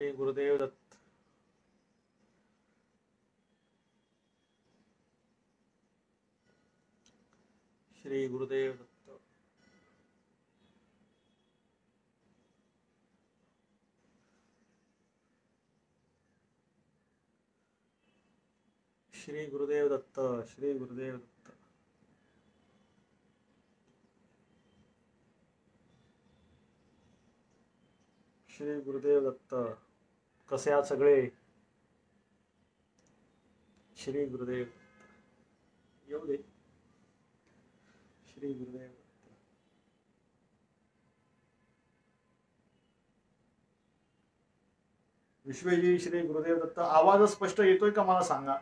श्री गुरुदेव दत्त. श्री गुरुदेव दत्त. श्री गुरुदेव दत्त. श्री गुरुदेव दत्त. श्री गुरुदेव दत्त. कसे आहात सगळे? श्री गुरुदेव दत्त. येऊ दे. श्री गुरुदेव दत्त. विश्वेजी श्री गुरुदेव दत्त. आवाज स्पष्ट येतोय का मला सांगा?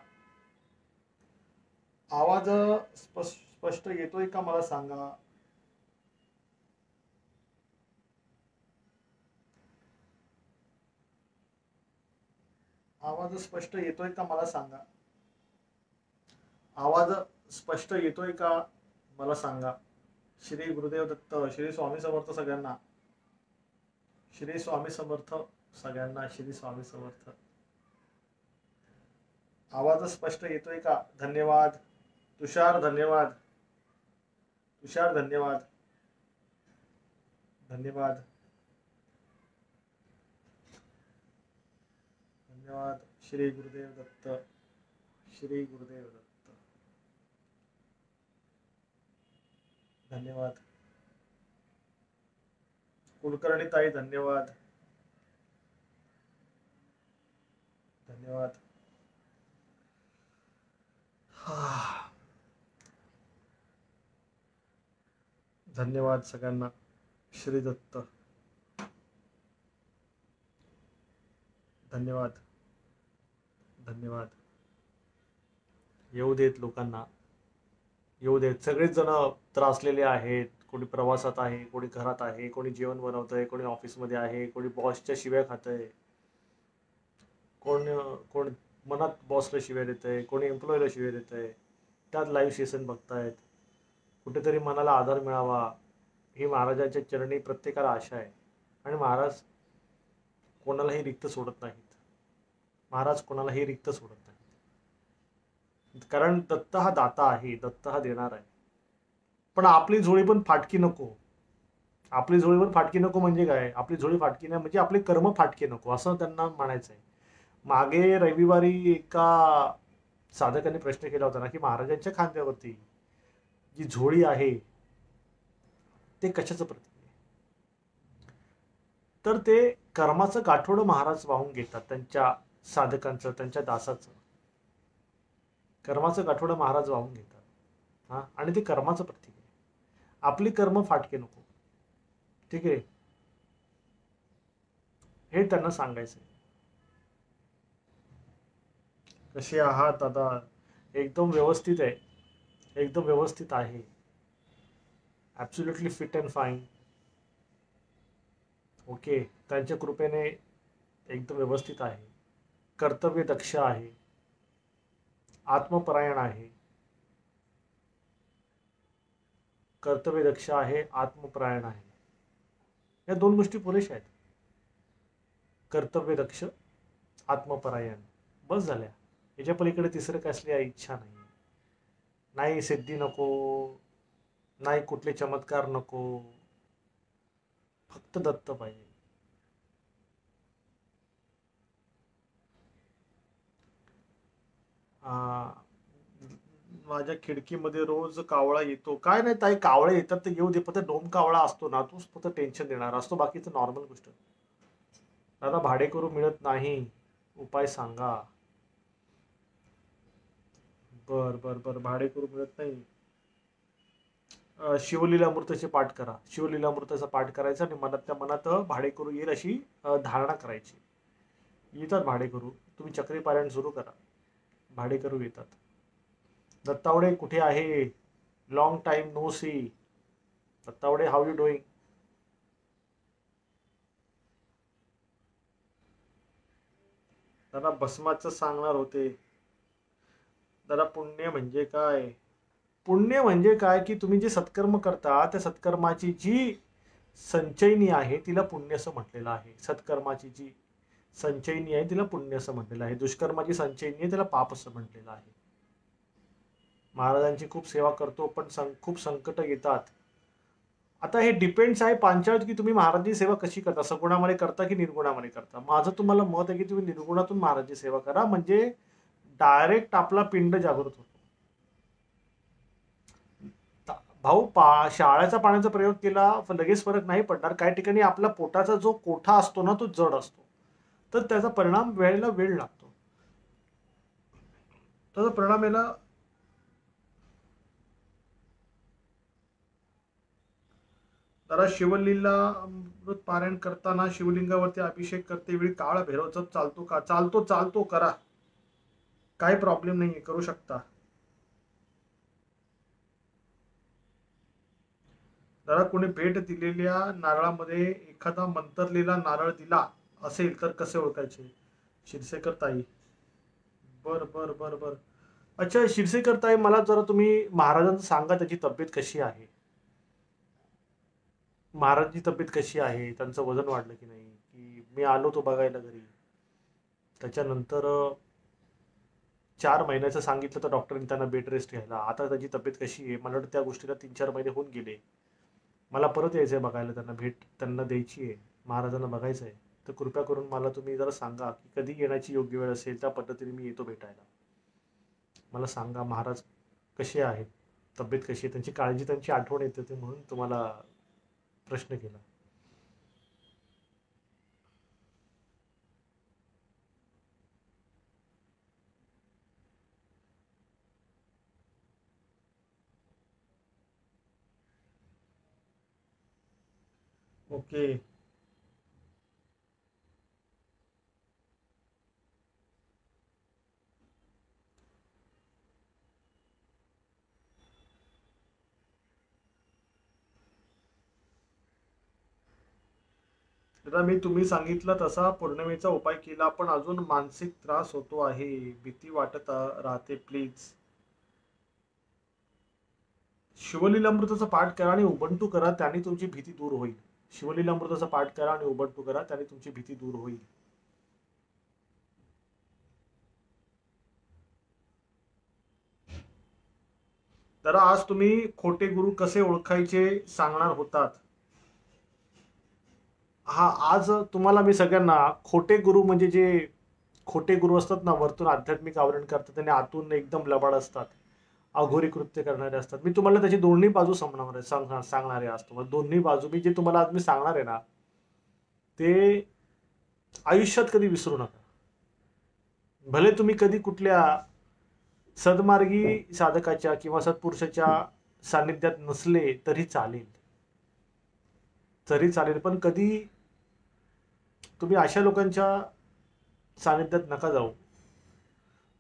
आवाज स्पष्ट येतोय का मला सांगा? आवाज स्पष्ट येतोय का मला सांगा? आवाज स्पष्ट येतोय का मला सांगा? श्री गुरुदेव दत्त. श्री स्वामी समर्थ सगळ्यांना. श्री स्वामी समर्थ सगळ्यांना. श्री स्वामी समर्थ. आवाज स्पष्ट येतोय का? धन्यवाद. तुषार धन्यवाद. तुषार धन्यवाद. धन्यवाद. धन्यवाद. श्री गुरुदेव दत्त. श्री गुरुदेव दत्त. धन्यवाद. कुलकर्णी ताई धन्यवाद. धन्यवाद. धन्यवाद सगळ्यांना. श्री दत्त. धन्यवाद. धन्यवाद. येऊ देत लोकांना. येऊ देत. सगळेच जण त्रासलेले आहेत. कोणी प्रवासात आहे, कोणी घरात आहे, कोणी जेवण बनवतंय, कोणी ऑफिसमध्ये आहे, कोणी बॉसच्या शिव्या खातंय, कोण कोण मनात बॉसला शिव्या देतंय, कोणी एम्प्लॉईला शिव्या देतंय. त्यात लाईव्ह सेशन बघतायत. कुठेतरी मनाला आधार मिळावा ही महाराजांच्या चरणी प्रत्येकाला आशा आहे. आणि महाराज कोणालाही रिक्त सोडत नाहीत. महाराज कोणालाही रिक्त सोडत नाहीत. कारण दत्त हा दाता आहे. दत्त हा देणार आहे. पण आपली झोळी पण फाटकी नको. आपली झोळी पण फाटकी नको म्हणजे काय? आपली झोळी फाटकी नाही म्हणजे आपले कर्म फाटके नको असं त्यांना म्हणायचं आहे. मागे रविवारी एका साधकाने प्रश्न केला होता ना की महाराजांच्या खांद्यावरती जी झोळी आहे ते कशाचं प्रतीक आहे? तर ते कर्माचं गाठोडं महाराज वाहून घेतात. त्यांच्या साधकांचं, त्यांच्या दासाचं कर्माचं गाठोडं महाराज वाहून घेतात. हा, आणि ते कर्माचं प्रतीक आहे. आपली कर्म फाटके नको. ठीक आहे, हे त्यांना सांगायचं आहे. कसे आहात दादा? एकदम व्यवस्थित आहे. एकदम व्यवस्थित आहे. Absolutely fit and fine. Okay. त्यांच्या कृपेने एकदम व्यवस्थित आहे. कर्तव्य दक्ष आहे. आत्मपरायण आहे. कर्तव्य दक्ष आहे, आत्मपरायण आहे. या दोन गोष्टी पुरेशा आहेत. कर्तव्य दक्ष, आत्मपरायण, बस झाल्या. याच्या पलीकडे तिसरं कसली इच्छा नाही. नाही सिद्धी नको, नाही कुठले चमत्कार नको. फक्त दत्त पाहिजे. माझ्या खिडकीमध्ये रोज कावळा येतो. काय नाही ताई, कावळे येतात तर येऊ दे. फक्त डोम कावळा असतो ना, तोच फक्त टेन्शन देणार असतो. बाकीचं नॉर्मल गोष्ट. दादा भाडे करू मिळत नाही, उपाय सांगा. बर बर बर. भाडे करू मिळत नाही. शिवलीलामृताचे पाठ करा. शिवलीलामृताचा पाठ करायचा आणि मनातल्या मनात भाडे करू येईल अशी धारणा करायची. येतात भाडे करू. तुम्ही चक्री पारायण सुरू करा, भाडे करू येतात. दत्तावडे कुठे आहे? Long time no see. Dattawade, how you doing? दादा भस्माचं सांगणार होते. दादा पुण्य म्हणजे काय? पुण्य म्हणजे काय की तुम्ही जे सत्कर्म करता त्या सत्कर्माची जी संचयनी आहे तिला पुण्य असं म्हटलेलं आहे. सत्कर्माची जी संचयनी आहे तिला पुण्य असं म्हटलेलं आहे, दुष्कर्माची संचयनी आहे त्याला पाप असं म्हटलेलं आहे. महाराजांची खूप सेवा करतो पण खूप संकट येतात. आता हे डिपेंड्स आहे पांचाळत की तुम्ही महाराजांची सेवा कशी करता, सगुणामध्ये करता की निर्गुणामध्ये करता. माझं तुम्हाला मत आहे की तुम्ही निर्गुणातून महाराजांची सेवा करा, म्हणजे डायरेक्ट आपला पिंड जागृत होतो. भाऊ शाळेचा पाण्याचा प्रयोग केला लगेच फरक नाही पडणार. काही ठिकाणी आपला पोटाचा जो कोठा असतो ना तो जड असतो, तर त्याचा परिणाम वेळेला वेळ लागतो. त्याचा परिणाम याला जरा शिवलीला अमृत पारायण करताना शिवलिंगावरती अभिषेक करते वेळी काळ भैरव जप चालतो का? चालतो चालतो, करा, काही प्रॉब्लेम नाहीये, करू शकता. जरा कोणी भेट दिलेल्या नारळामध्ये एखादा मंतरलेला नारळ दिला असेल तर कसे ओळखायचे? शिरसेकर ताई. बर बर बर बर. अच्छा शिरसेकर ताई, मला जरा तुम्ही महाराजांचं सांगा त्याची तब्येत कशी आहे. महाराजांची तब्येत कशी आहे, त्यांचं वजन वाढलं की नाही, की मी आलो तो बघायला घरी त्याच्यानंतर 4 महिन्याचं सांगितलं तर डॉक्टरांनी त्यांना बेड रेस्ट घ्यायला. आता त्याची तब्येत कशी आहे? मला वाटतं त्या गोष्टीला 3-4 महिने होऊन गेले. मला परत यायचं आहे बघायला त्यांना, भेट त्यांना द्यायची आहे, महाराजांना बघायचं आहे. तर कृपया करून मला तुम्ही जरा सांगा की कधी येण्याची योग्य वेळ असेल त्या पद्धतीने मी येतो भेटायला. मला सांगा महाराज कसे आहेत, तब्येत कशी आहे, त्यांची काळजी, त्यांची आठवण येते ते म्हणून तुम्हाला प्रश्न केला. ओके. दादा मी तुम्ही सांगितलं तसा पौर्णिमेचा उपाय केला पण अजून मानसिक त्रास होतो आहे, भीती वाटत राहते, प्लीज. शिवलीलामृताचा पाठ करा आणि उबंटू करा, त्याने तुमची भीती दूर होईल. शिवलीलामृताचा पाठ करा आणि उबंटू करा, त्याने तुमची भीती दूर होईल. तर आज तुम्ही खोटे गुरु कसे ओळखायचे सांगणार होतात. हा, आज तुम्हाला मी सगळ्यांना खोटे गुरु म्हणजे जे खोटे गुरु असतात ना, वरतून आध्यात्मिक आवरण करतात आणि आतून एकदम लबाड असतात, अघोरी कृत्य करणारे असतात, मी तुम्हाला त्याची दोन्ही बाजू सांगणार आहे आज तुम्हाला. दोन्ही बाजू मी जे तुम्हाला आज मी सांगणार आहे ना, ते आयुष्यात कधी विसरू नका. भले तुम्ही कधी कुठल्या सदमार्गी साधकाच्या किंवा सत्पुरुषाच्या सानिध्यात नसले तरी चालेल, पण कधी तुम्ही अशा लोकांच्या सानिध्यात नका जाऊ.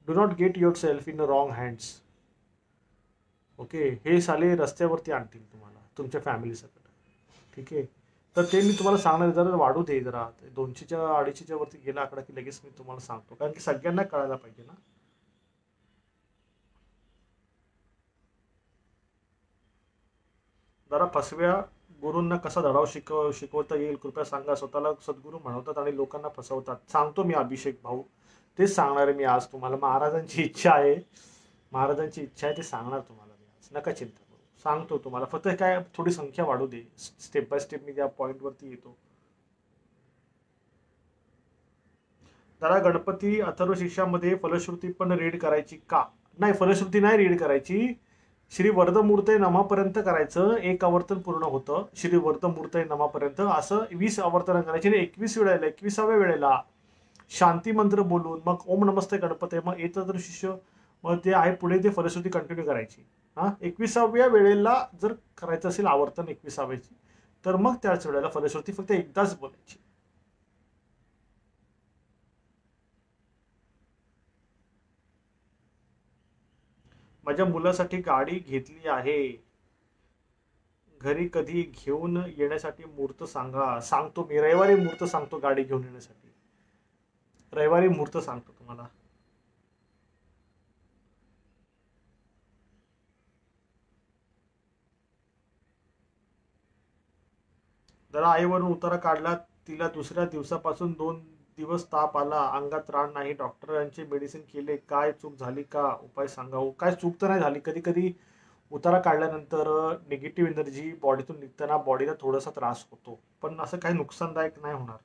Do not get your self in wrong hands. Okay, हे साले रस्त्यावरती आणतील तुम्हाला तुमच्या फॅमिली सकट. ठीक आहे, तर ते मी तुम्हाला सांगणार. जरा वाढू दे, जरा 200-250 वरती गेला आकडा की लगेच मी तुम्हाला सांगतो, कारण की सगळ्यांना कळायला पाहिजे ना. जरा फसव्या गुरूंना कसा धडाव शिकवता येईल कृपया सांगा. स्वतःला सद्गुरू म्हणवतात आणि लोकांना फसवतात. सांगतो मी अभिषेक भाऊ, तेच सांगणार आहे मी आज तुम्हाला. महाराजांची इच्छा आहे, महाराजांची इच्छा आहे, ते सांगणार तुम्हाला मी आज. नका चिंता करू, सांगतो तुम्हाला. फक्त काय थोडी संख्या वाढू दे, स्टेप बाय स्टेप मी त्या पॉईंटवरती येतो. जरा गणपती अथर्व शिष्यामध्ये फलश्रुती पण रीड करायची का? नाही, फलश्रुती नाही रीड करायची. श्री वर्धमूर्ते नमापर्यंत करायचं, एक आवर्तन पूर्ण होतं. श्री वर्धमूर्ते नमापर्यंत असं 20 आवर्तन करायची आणि 21व्या वेळेला शांती मंत्र बोलून मग ओम नमस्ते गणपते, मग येतं तर शिष्य, मग ते आहे पुढे ते फलश्रुती कंटिन्यू करायची. हा, 21व्या वेळेला जर करायचं असेल आवर्तन 21व्याची, तर मग त्याच वेळेला फलश्रुती फक्त एकदाच बोलायची. माझ्या मुलासाठी गाडी घेतली आहे, घरी कधी घेऊन येण्यासाठी मुहूर्त सांगा. सांगतो मी, रविवारी मुहूर्त सांगतो गाडी घेऊन येण्यासाठी. रविवारी मुहूर्त सांगतो तुम्हाला. जरा आईवरून उतारा काढला, तिला दुसऱ्या दिवसापासून 2 दिवस ताप आला, अंगात राण नाही, डॉक्टरांचे मेडिसिन केले, काय चूक झाली का, उपाय सांगावं. काय चूक तर नाही झाली. कधी कधी उतारा काढल्यानंतर निगेटिव्ह एनर्जी बॉडीतून निघताना बॉडीला थोडासा त्रास होतो, पण असं काही नुकसानदायक नाही होणार.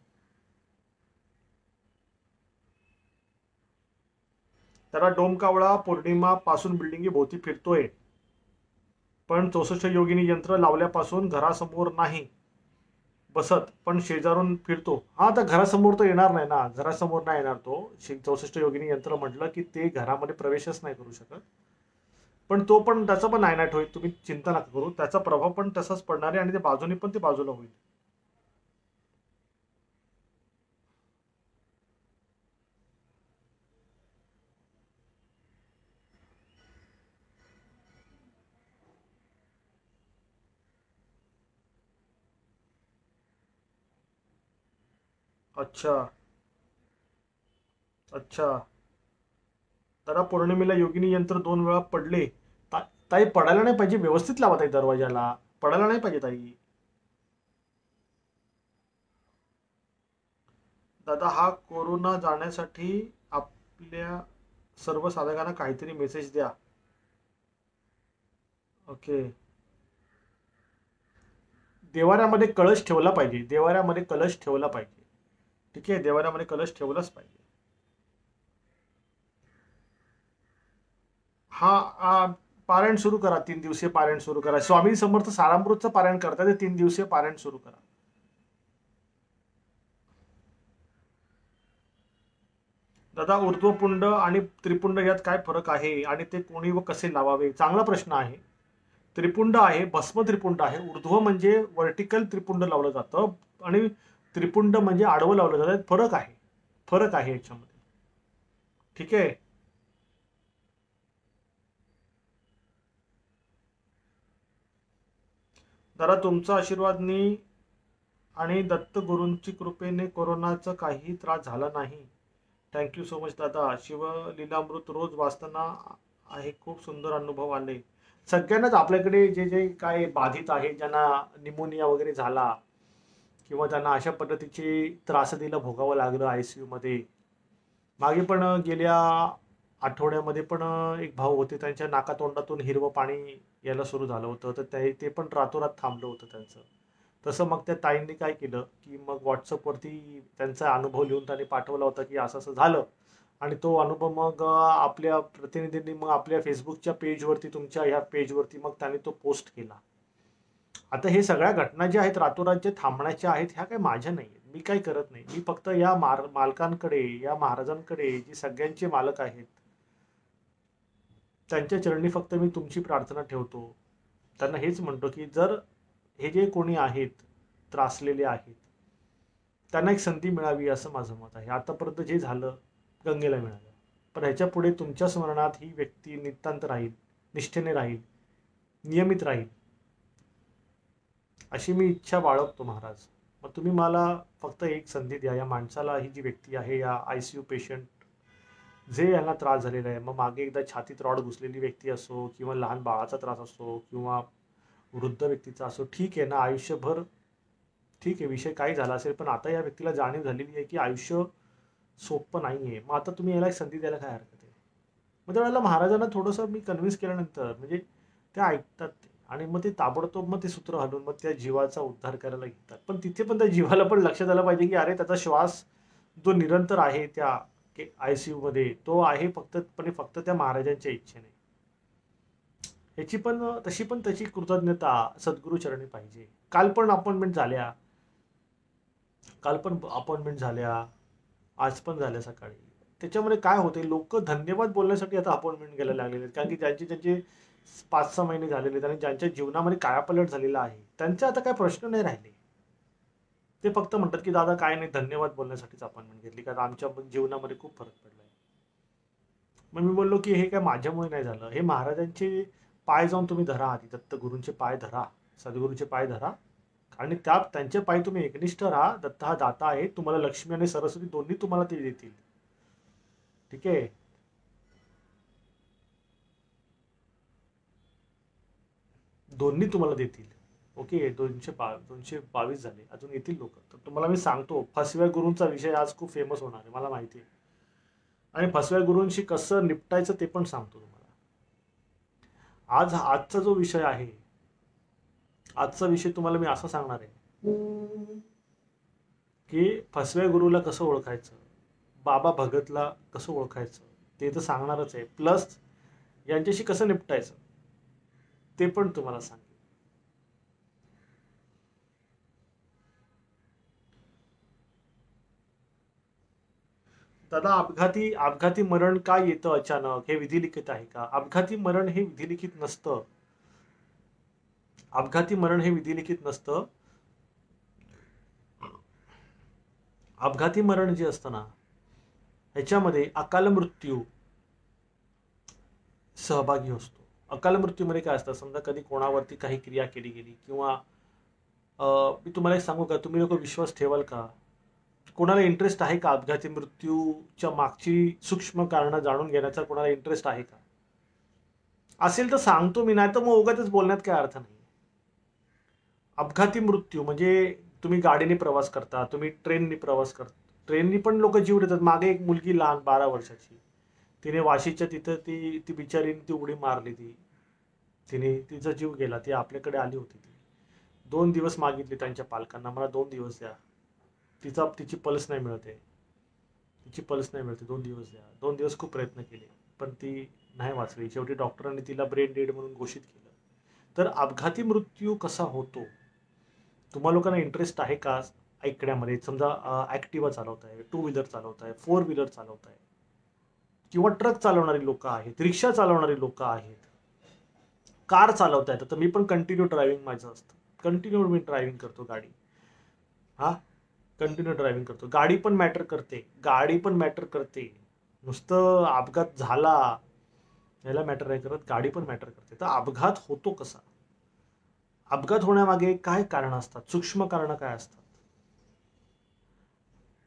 त्याला डोमकावळा पौर्णिमा पासून बिल्डिंगी भोवती फिरतोय, पण 64 योगिनी यंत्र लावल्यापासून घरासमोर नाही बसत, पण शेजारून फिरतो. हा, तर घरासमोर तर येणार नाही ना, घरासमोर नाही येणार तो. 64 योगिनी यंत्र म्हटलं की ते घरामध्ये प्रवेशच नाही करू शकत. पण तो पण, त्याचा पण नायनाट होईल, तुम्ही चिंता नका करू. त्याचा प्रभाव पण तसाच पडणार आहे आणि ते बाजूने पण ते बाजूला होईल. अच्छा. अच्छा. दादा, पौर्णिमेला योगिनी यंत्र 2 वेळा पडले. ताई, पडायला नाही पाहिजे, व्यवस्थित लावा ताई दरवाजाला. पडायला नाही पाहिजे ताई. दादा, हा कोरोना जाण्यासाठी आपल्या सर्व साधकांना काहीतरी मेसेज द्या. ओके. देवाऱ्यामध्ये कळश ठेवला पाहिजे, देवाऱ्यामध्ये कलश ठेवला पाहिजे. ठीक आहे, देवाऱ्यामध्ये कलश ठेवलाच पाहिजे. हा. पारायण सुरू करा, 3 दिवसीय पारायण सुरू करा. स्वामी समर्थ सारामृतचं पारायण करता, ते 3 दिवसीय पारायण सुरू करा. दादा, ऊर्ध्वपुंड आणि त्रिपुंड यात काय फरक आहे आणि ते कोणी व कसे लावावे? चांगला प्रश्न आहे. त्रिपुंड आहे, भस्म त्रिपुंड आहे. ऊर्ध्व म्हणजे वर्टिकल त्रिपुंड लावलं जातं आणि त्रिपुंड म्हणजे आडवं लावलं जातं. फरक आहे, फरक आहे याच्यामध्ये. ठीक आहे. दादा, तुमचा आशीर्वादनी आणि दत्तगुरूंची कृपेने कोरोनाचा काही त्रास झाला नाही. थँक्यू सो मच दादा. शिवलीलामृत रोज वाचताना आहे, खूप सुंदर अनुभव आले. सगळ्यांनाच आपल्याकडे जे जे काय बाधित आहे, ज्यांना निमोनिया वगैरे झाला किंवा त्यांना अशा पद्धतीची त्रासदीला भोगावं लागलं आयसीयू मध्ये. मागे पण गेल्या आठवड्यामध्ये पण एक भाऊ होते, त्यांच्या नाकातोंडातून हिरवं पाणी यायला सुरू झालं होतं, तर ते पण रातोरात थांबलं होतं त्यांचं. तसं मग त्या ताईंनी काय केलं की मग व्हॉट्सअपवरती त्यांचा अनुभव लिहून त्यांनी पाठवला होता की असं असं झालं. आणि तो अनुभव मग आपल्या प्रतिनिधींनी मग आपल्या फेसबुकच्या पेजवरती, तुमच्या ह्या पेजवरती मग त्यांनी तो पोस्ट केला. आता हे सगळ्या घटना ज्या आहेत रातोरात जे थांबण्याच्या आहेत, ह्या काही माझ्या नाही आहेत. मी काही करत नाही. मी फक्त या मालकांकडे, या महाराजांकडे, जे सगळ्यांचे मालक आहेत, त्यांच्या चरणी फक्त मी तुमची प्रार्थना ठेवतो. त्यांना हेच म्हणतो की जर हे जे कोणी आहेत, त्रासलेले आहेत, त्यांना एक संधी मिळावी असं माझं मत आहे. आतापर्यंत जे झालं गंगेला मिळालं, पण ह्याच्या पुढे तुमच्या स्मरणात ही व्यक्ती नितांत राहील, निष्ठेने राहील, नियमित राहील, अशी मी इच्छा बाळगतो महाराज. मग तुम्ही मला फक्त एक संधी द्या. या माणसाला, ही जी व्यक्ती आहे, या आयसीयू पेशंट जे यांना त्रास झालेला आहे, मग मागे एकदा छातीत रॉड घुसलेली व्यक्ती असो किंवा लहान बाळाचा त्रास असो किंवा वृद्ध व्यक्तीचा असो, ठीक आहे ना, आयुष्यभर ठीक आहे, विषय काही झाला असेल, पण आता या व्यक्तीला जाणीव झालेली आहे की आयुष्य सोपं नाही आहे. मग आता तुम्ही याला एक संधी द्यायला काय हरकत आहे? मग त्यावेळेला महाराजांना थोडंसं मी कन्व्हिन्स केल्यानंतर म्हणजे ते ऐकतात ते, आणि मग ते ताबडतोब मग ते सूत्र हलवून मग त्या जीवाचा उद्धार करायला घेतात. पण तिथे पण त्या जीवाला पण लक्षात आलं पाहिजे की अरे, त्याचा श्वास जो निरंतर आहे त्या आयसीयू मध्ये, तो आहे फक्त त्या महाराजांच्या इच्छेने. ह्याची पण तशी पण त्याची कृतज्ञता सद्गुरू चरणी पाहिजे. काल पण अपॉइंटमेंट झाल्या, काल पण अपॉइंटमेंट झाल्या, आज पण झाल्या सकाळी. त्याच्यामध्ये काय होते, लोक धन्यवाद बोलण्यासाठी आता अपॉइंटमेंट घ्यायला लागलेले आहेत. कारण की ज्यांचे ज्यांचे 5-6 महिने झालेले आहेत आणि ज्यांच्या जीवनामध्ये कायापलट झालेला आहे, त्यांचे आता काय प्रश्न नाही राहिले. ते फक्त म्हणतात की दादा काय नाही, धन्यवाद बोलण्यासाठीच अपॉइंटमेंट घेतली, कारण आमच्या जीवनामध्ये खूप फरक पडलाय. मग मी बोललो की हे काय माझ्यामुळे नाही झालं, हे महाराजांचे पाय जाऊन तुम्ही धरा आधी, दत्तगुरूंचे पाय धरा, सद्गुरूंचे पाय धरा. आणि त्यांच्या पायी तुम्ही एकनिष्ठ राहा. दत्त हा दाता आहे, तुम्हाला लक्ष्मी आणि सरस्वती दोन्ही तुम्हाला ते देतील. ठीक आहे. दोन्ही तुम्हाला देतील. ओके, 222 झाले, अजून येतील लोक. तर तुम्हाला मी सांगतो, फसव्या गुरूंचा विषय आज खूप फेमस होणार आहे, मला माहिती आहे. आणि फसव्या गुरूंशी कसं निपटायचं ते पण सांगतो तुम्हाला. आजचा जो विषय आहे, आजचा विषय तुम्हाला मी असा सांगणार आहे की फसव्या गुरुला कसं ओळखायचं, बाबा भगतला कसं ओळखायचं, ते तर सांगणारच आहे. प्लस यांच्याशी कसं निपटायचं ते पण तुम्हाला सांगेन. दादा, अपघाती अपघाती मरण का येतं अचानक, हे विधिलिखित आहे का? अपघाती मरण हे विधिलिखित नसतं. अपघाती मरण हे विधिलिखित नसतं. अपघाती मरण जे असतं ना, ह्याच्यामध्ये अकाल मृत्यू सहभागी असतो. अकाल मृत्यूमध्ये काय असतं, समजा कधी कोणावरती काही क्रिया केली गेली किंवा मी तुम्हाला एक सांगू का, तुम्ही लोक विश्वास ठेवाल का, कोणाला इंटरेस्ट आहे का अपघाती मृत्यूच्या मागची सूक्ष्म कारणं जाणून घेण्याचा कोणाला इंटरेस्ट आहे का? असेल तर सांगतो मी, नाही तर मग उगाचच बोलण्यात काय अर्थ नाही. अपघाती मृत्यू म्हणजे तुम्ही गाडीने प्रवास करता, तुम्ही ट्रेननी प्रवास करता. ट्रेननी पण लोक जीव देतात. मागे एक मुलगी लहान 12 वर्षाची, तिने वाशीच्या तिथं ती ती बिचारीने ती उडी मारली. तिने तिचा जीव गेला. ती आपल्याकडे आली होती. ती 2 दिवस मागितले त्यांच्या पालकांना, मला 2 दिवस द्या. तिची पल्स नाही मिळते. तिची पल्स नाही मिळते, 2 दिवस द्या. 2 दिवस खूप प्रयत्न केले, पण ती नाही वाचली. शेवटी डॉक्टरांनी तिला ब्रेन डेड म्हणून घोषित केलं. तर अपघाती मृत्यू कसा होतो, तुम्हा लोकांना इंटरेस्ट आहे का ऐकण्यामध्ये? समजा ॲक्टिवा चालवताय, 2 व्हीलर चालवताय, 4 व्हीलर चालवताय, किंवा ट्रक चालवणारी लोक आहेत, रिक्षा चालवणारी लोक आहेत, कार चालवतायत. तर मी पण कंटिन्यू ड्रायव्हिंग माझं असतं. कंटिन्यू मी ड्रायव्हिंग करतो गाडी. हा, कंटिन्यू ड्रायव्हिंग करतो. गाडी पण मॅटर करते, गाडी पण मॅटर करते. नुसतं अपघात झाला याला मॅटर नाही करत, गाडी पण मॅटर करते. तर अपघात होतो कसा, अपघात होण्यामागे काय कारण असतात, सूक्ष्म कारणं काय असतात,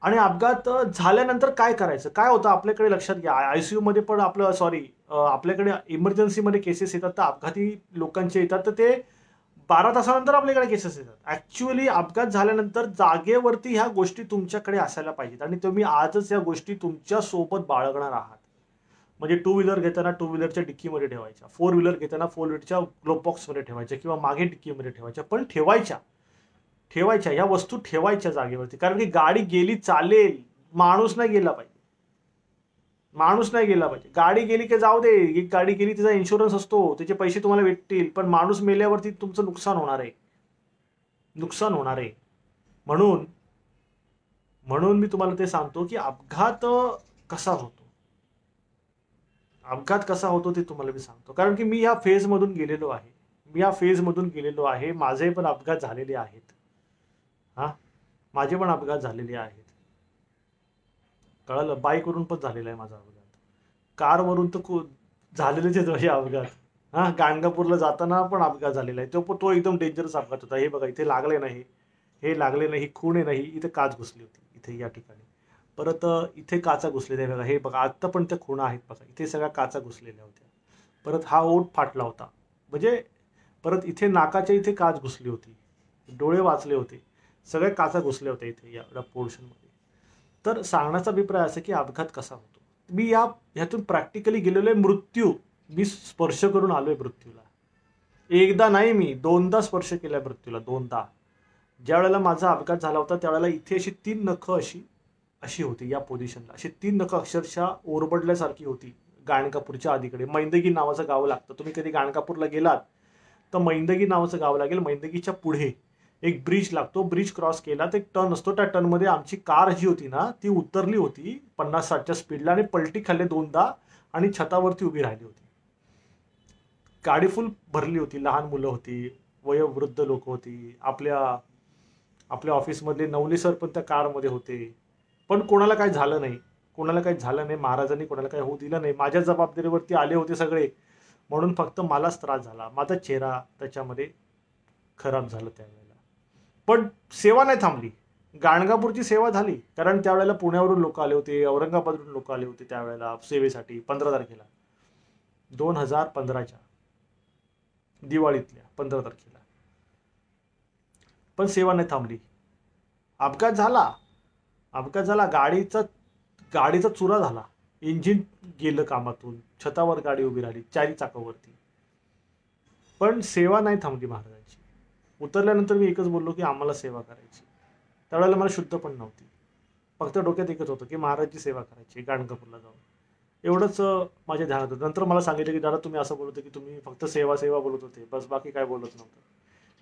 आणि अपघात झाल्यानंतर काय करायचं, काय होतं आपल्याकडे लक्षात घ्या. आयसीयू मध्ये पण आपलं सॉरी, आपल्याकडे इमर्जन्सीमध्ये केसेस येतात तर अपघाती लोकांचे येतात, तर ते 12 तासानंतर आपल्याकडे केसेस येतात. ऍक्च्युअली अपघात झाल्यानंतर जागेवरती ह्या गोष्टी तुमच्याकडे असायला पाहिजेत, आणि तुम्ही आजच या गोष्टी तुमच्या सोबत बाळगणार आहात. म्हणजे 2 व्हीलर घेताना 2 व्हीलरच्या डिक्कीमध्ये ठेवायच्या, 4 व्हीलर घेताना 4 व्हीलरच्या ग्लोब बॉक्समध्ये ठेवायच्या किंवा मागे डिक्कीमध्ये ठेवायच्या, पण ठेवायच्या. ठेवायच्या या वस्तू ठेवायच्या जागेवरती. कारण की गाडी गेली चालेल, माणूस नाही गेला पाहिजे. माणूस नाही गेला पाहिजे. गाडी गेली की जाऊ दे, एक गाडी गेली तिचा इन्शुरन्स असतो, त्याचे पैसे तुम्हाला भेटतील, पण माणूस मेल्यावरती तुमचं नुकसान होणार आहे. नुकसान होणार आहे. म्हणून म्हणून मी तुम्हाला ते सांगतो की अपघात कसा होतो, अपघात कसा होतो ते तुम्हाला मी सांगतो. कारण की मी या फेजमधून गेलेलो आहे. माझे पण अपघात झालेले आहेत. हा, माझे पण अपघात झालेले आहेत. कळलं, बाईकवरून पण झालेला आहे माझा अपघात. कारवरून तर झालेलेच आहेत माझे अपघात. हा, गाणगापूरला जाताना पण अपघात झालेला आहे. तो एकदम डेंजरस अपघात होता. हे बघा, इथे लागले नाही, हे लागले नाही, खूण आहे नाही, इथे काच घुसली होती, इथे या ठिकाणी. परत इथे काचा घुसलेल्या आहे बघा, हे बघा आत्ता पण त्या खुणा आहेत बघा, इथे सगळ्या काचा घुसलेल्या होत्या. परत हा ओठ फाटला होता, म्हणजे परत इथे नाकाच्या इथे काच घुसली होती, डोळे वाचले होते, सगळ्या काचा घुसल्या होत्या इथे या पोर्शनमध्ये. तर सांगण्याचा अभिप्राय असा की अपघात कसा होतो. मी ह्यातून प्रॅक्टिकली गेलेलो आहे. मृत्यू मी स्पर्श करून आलोय मृत्यूला. एकदा नाही, मी 2दा स्पर्श केलाय मृत्यूला, 2दा. ज्या वेळेला माझा अपघात झाला होता त्यावेळेला इथे अशी 3 नखं अशी अशी होती, या पोझिशनला अशी 3 नखं अक्षरशः ओरबडल्यासारखी होती. गाणगापूरच्या अलीकडे मैंदगी नावाचं गाव लागतं. तुम्ही कधी गाणगापूरला गेलात तर मैंदगी नावाचं गाव लागेल. मैंदगीच्या पुढे एक ब्रिज लागतो. ब्रिज क्रॉस केला तर एक टर्न असतो. त्या टर्नमध्ये आमची कार जी होती ना ती उतरली होती 50-60च्या स्पीडला आणि पलटी खाल्ले 2दा आणि छतावरती उभी राहिली होती. गाडी फुल भरली होती, लहान मुलं होती, वयोवृद्ध लोक होती, आपल्या आपल्या ऑफिसमधले नवले सर पण त्या कारमध्ये होते. पण कोणाला काही झालं नाही, कोणाला काही झालं नाही. महाराजांनी कोणाला काही होऊ दिलं नाही. माझ्या जबाबदारीवरती आले होते सगळे, म्हणून फक्त मलाच त्रास झाला. माझा चेहरा त्याच्यामध्ये खराब झाला त्यावेळेला. पण सेवा नाही थांबली. गाणगापूरची सेवा झाली, कारण त्यावेळेला पुण्यावरून लोक आले होते, औरंगाबादवरून लोक आले होते त्यावेळेला सेवेसाठी. 15 तारखेला 2015च्या दिवाळीतल्या 15 तारखेला पण सेवा नाही थांबली. अपघात झाला, गाडीचा चुरा झाला, इंजिन गेलं कामातून, छतावर गाडी उभी राहिली, चारी चाकावरती, पण सेवा नाही थांबली महाराजांची. उतरल्यानंतर मी एकच बोललो की आम्हाला सेवा करायची. त्यावेळेला मला शुद्ध पण नव्हती, फक्त डोक्यात एकच होतं की महाराजची सेवा करायची गाणगापूरला जाऊन. एवढंच माझ्या ध्यानात होतं. नंतर मला सांगितलं की दादा तुम्ही असं बोलत होते की तुम्ही फक्त सेवा सेवा बोलत होते, बस बाकी काय बोलत नव्हतं.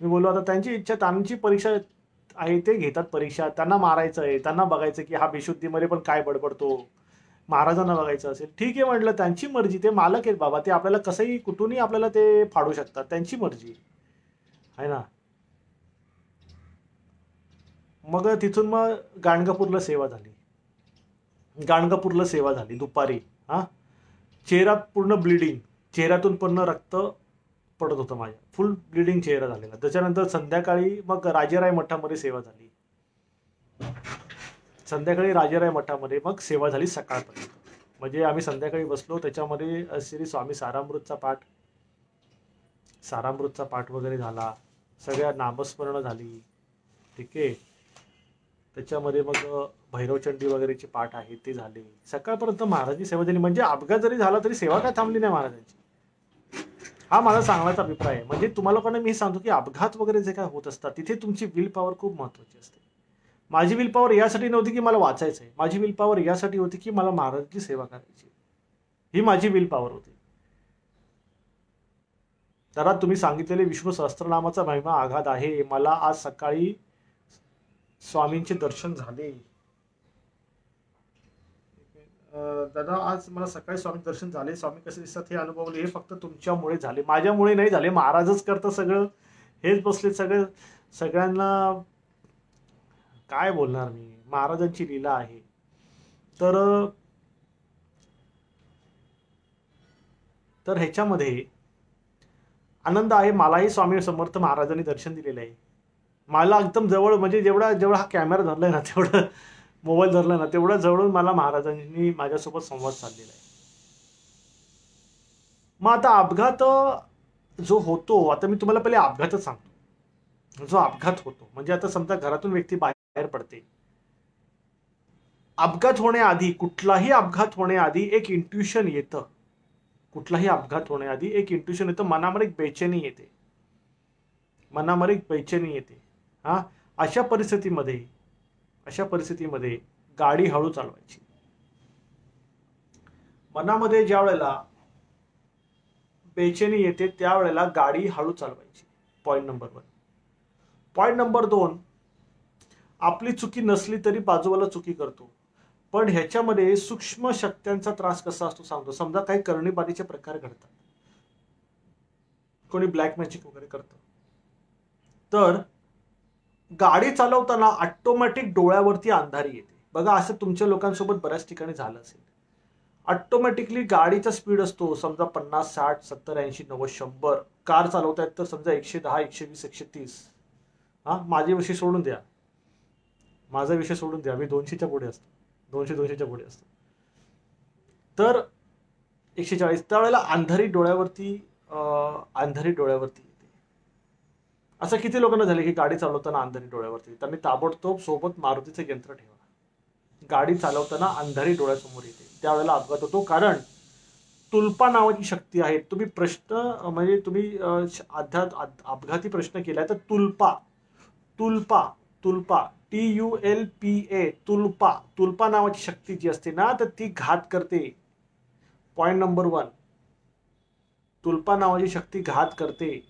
मी बोललो आता त्यांची इच्छा, त्यांची परीक्षा आहे, ते घेतात परीक्षा, त्यांना मारायचं आहे, त्यांना बघायचं की हा बेशुद्धीमध्ये पण काय बडबडतो, महाराजांना बघायचं असेल, ठीक आहे म्हटलं, त्यांची मर्जी, ते मालक आहेत बाबा, ते आपल्याला कसंही कुठूनही आपल्याला ते फाडू शकतात, त्यांची मर्जी आहे ना. मग तिथून मग गाणगापूरला सेवा झाली दुपारी. हा, चेहरा पूर्ण ब्लिडिंग, चेहऱ्यातून पूर्ण रक्त पडत होतं माझ्या, फुल ब्लिडिंग चेहरा झालेला. त्याच्यानंतर संध्याकाळी मग राजेराय मठामध्ये सेवा झाली. मग सेवा झाली सकाळपर्यंत. म्हणजे आम्ही संध्याकाळी बसलो, त्याच्यामध्ये श्री स्वामी सारामृतचा पाठ वगैरे झाला, सगळ्या नामस्मरण झाली, ठीक आहे. त्याच्यामध्ये मग भैरवचंडी वगैरेचे पाठ आहेत ते झाले. सकाळपर्यंत महाराजांची सेवा झाली. म्हणजे अपघात जरी झाला तरी सेवा काय थांबली नाही महाराजांची. हा माझा सांगण्याचा अभिप्राय आहे. म्हणजे तुम्हाला लोकांना मी सांगतो की अपघात वगैरे जे काय होत असतात तिथे तुमची विल पॉवर खूप महत्वाची असते. माझी विल पॉवर यासाठी नव्हती की मला वाचायचंय, माझी विल पॉवर यासाठी होती की मला महाराजांची सेवा करायची, ही माझी विल पॉवर होती. तर तुम्ही सांगितलेले विष्णू सहस्त्रनामाचा महिमा आघात आहे. मला आज सकाळी स्वामींचे दर्शन झाले. दादा आज मला सकाळी स्वामी दर्शन झाले. स्वामी कसे दिसतात हे अनुभवले, हे फक्त तुमच्यामुळे झाले, माझ्यामुळे नाही झाले. महाराजच करतं सगळं, हेच बसले सगळे. सगळ्यांना काय बोलणार मी, महाराजांची लीला आहे. तर ह्याच्यामध्ये आनंद आहे. मलाही स्वामी समर्थ महाराजांनी दर्शन दिलेलं आहे. मला एकदम जवळ, म्हणजे जेवढा हा कॅमेरा धरलाय ना, तेवढं मोबाईल धरला ना, तेवढा जवळून मला महाराजांनी माझ्यासोबत संवाद साधलेला आहे. मग आता अपघात जो होतो, आता मी तुम्हाला पहिले अपघातच सांगतो. जो अपघात होतो म्हणजे आता समजा घरातून व्यक्ती बाहेर पडते, अपघात होण्याआधी, कुठलाही अपघात होण्याआधी एक इंट्युशन येतं. मनामध्ये एक बेचैनी येते. हा, अशा परिस्थितीमध्ये गाडी हळू चालवायची. मनामध्ये ज्या वेळेला बेचैनी येते त्यावेळेला गाडी हळू चालवायची. Point number 1. पॉइंट नंबर 2, आपली चुकी नसली तरी बाजूवाला चुकी करतो, पण ह्याच्यामध्ये सूक्ष्म शक्त्यांचा त्रास कसा असतो सांगतो. समजा काही करणीबाणीचे प्रकार घडतात, कोणी ब्लॅक मॅजिक वगैरे करतं, तर गाडी चालवताना ऑटोमॅटिक डोळ्यावरती अंधारी येते. बघा, असं तुमच्या लोकांसोबत बऱ्याच ठिकाणी झालं असेल. ऑटोमॅटिकली गाडीचा स्पीड असतो समजा 50, 60, 70, 80, 90, 100. कार चालवतायत तर समजा 110, 120, 130. हा, माझा विषय सोडून द्या, मी 200च्या पुढे असतो, 200च्या पुढे असतो. तर 140, त्यावेळेला अंधारी डोळ्यावरती येते. असं किती लोकांना झाले की गाडी चालवताना अंधारी डोळ्यावरती, त्यांनी ताबडतोब सोबत मारुतीचं यंत्र ठेवा. गाडी चालवताना अंधारी डोळ्यासमोर येते, त्यावेळेला अपघात होतो. कारण तुल्पा नावाची शक्ती आहे. तुम्ही अपघाती प्रश्न केलाय तर तुल्पा TULPA तुल्पा नावाची शक्ती जी असते ना, तर ती घात करते. पॉइंट नंबर 1, तुल्पा नावाची शक्ती घात करते.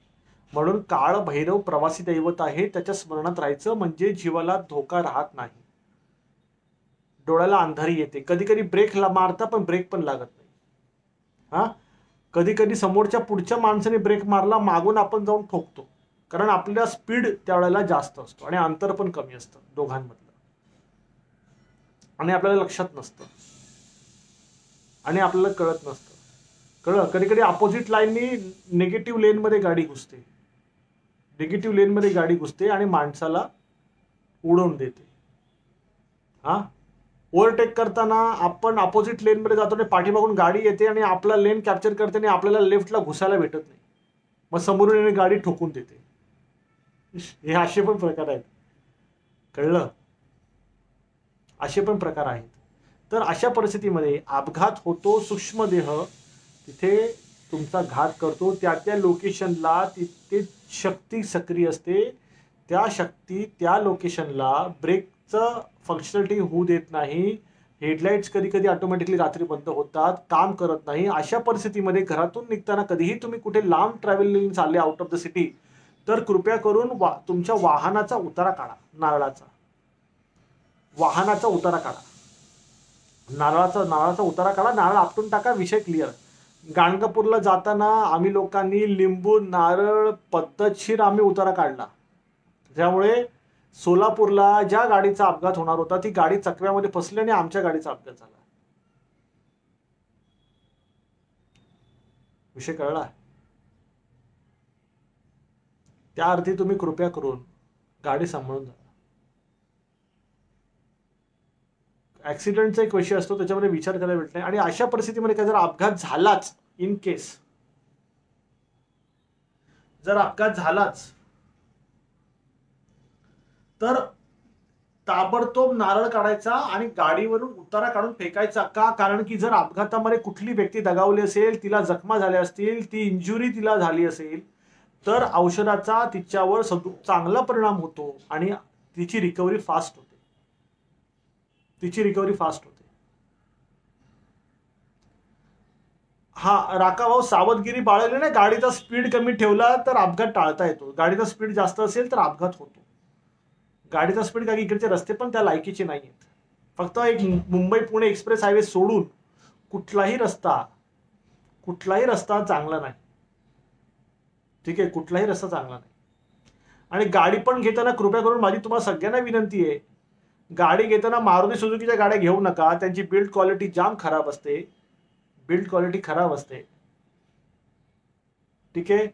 म्हणून काळ भैरव प्रवासी दैवत आहे, त्याच्या स्मरणात राहायचं, म्हणजे जीवाला धोका राहत नाही. डोळ्याला अंधारी येते, कधी कधी ब्रेक मारता पण ब्रेक पण लागत नाही. हा, कधी कधी समोरच्या पुढच्या माणसाने ब्रेक मारला, मागून आपण जाऊन ठोकतो, कारण आपल्या स्पीड त्यावेळेला जास्त असतो आणि अंतर पण कमी असतं दोघांमधलं, आणि आपल्याला लक्षात नसतं आणि आपल्याला कळत नसतं. कधी कधी अपोजिट लाईननी निगेटिव्ह लेनमध्ये गाडी घुसते आणि माणसाला उडवून देते. हा, ओव्हरटेक करताना आपण अपोजिट लेनमध्ये जातो आणि पाठीमागून गाडी येते आणि आपला लेन कॅप्चर करते आणि आपल्याला लेफ्टला घुसायला भेटत नाही, मग समोरून येणे गाडी ठोकून देते. हे असे पण प्रकार आहेत, कळलं? असे पण प्रकार आहेत. तर अशा परिस्थितीमध्ये अपघात होतो, सूक्ष्मदेह तिथे तुमचा घात करतो. त्या त्या लोकेशनला तिथे शक्ती सक्रिय असते. त्या शक्ती त्या लोकेशनला ब्रेकचं फंक्शनलिटी होऊ देत नाही. हेडलाईट्स कधी कधी ऑटोमॅटिकली रात्री बंद होतात, काम करत नाही. अशा परिस्थितीमध्ये घरातून निघताना कधीही तुम्ही कुठे लांब ट्रॅव्हलिंग चालले आउट ऑफ द सिटी, तर कृपया करून तुमच्या वाहनाचा उतारा काढा. नारळाचा वाहनाचा उतारा काढा. नारळाचा उतारा काढा. नारळ आपटून टाका. विषय क्लिअर. गाणगापूरला जाताना आम्ही लोकांनी लिंबू नारळ पद्धतशीर आम्ही उतारा काढला. त्यामुळे सोलापूरला ज्या गाडीचा अपघात होणार होता ती गाडी चकव्यामध्ये फसली आणि आमच्या गाडीचा अपघात झाला. विषय कळला? त्या अर्थी तुम्ही कृपया करून गाडी सांभाळून जा. ऍक्सिडेंटचा एक विषय असतो, त्याच्यामध्ये विचार करायला भेटत नाही. आणि अशा परिस्थितीमध्ये काय, जर अपघात झालाच, इन केस जर अपघात झालाच, तर ताबडतोब नारळ काढायचा आणि गाडीवरून उतारा काढून फेकायचा. का? कारण की जर अपघातामध्ये कुठली व्यक्ती दगावली असेल, तिला जखमा झाल्या असतील, ती इंजुरी तिला झाली असेल, तर औषधाचा तिच्यावर चांगला परिणाम होतो आणि तिची रिकव्हरी फास्ट होते. हा, राखाभाऊ सावधगिरी बाळगली ना, गाडीचा स्पीड कमी ठेवला तर अपघात टाळता येतो. गाडीचा स्पीड जास्त असेल तर अपघात होतो. गाडीचा स्पीड, काही इकडचे रस्ते पण त्या लायकीचे नाही आहेत. फक्त एक मुंबई पुणे एक्सप्रेस हायवे सोडून कुठलाही रस्ता चांगला नाही. ठीक आहे, कुठलाही रस्ता चांगला नाही. आणि गाडी पण घेताना कृपया करून माझी तुम्हाला सगळ्यांना विनंती आहे, गाडी घेताना मारुती सुझुकीच्या गाड्या घेऊ नका. त्यांची बिल्ड क्वालिटी जाम खराब असते. ठीक आहे.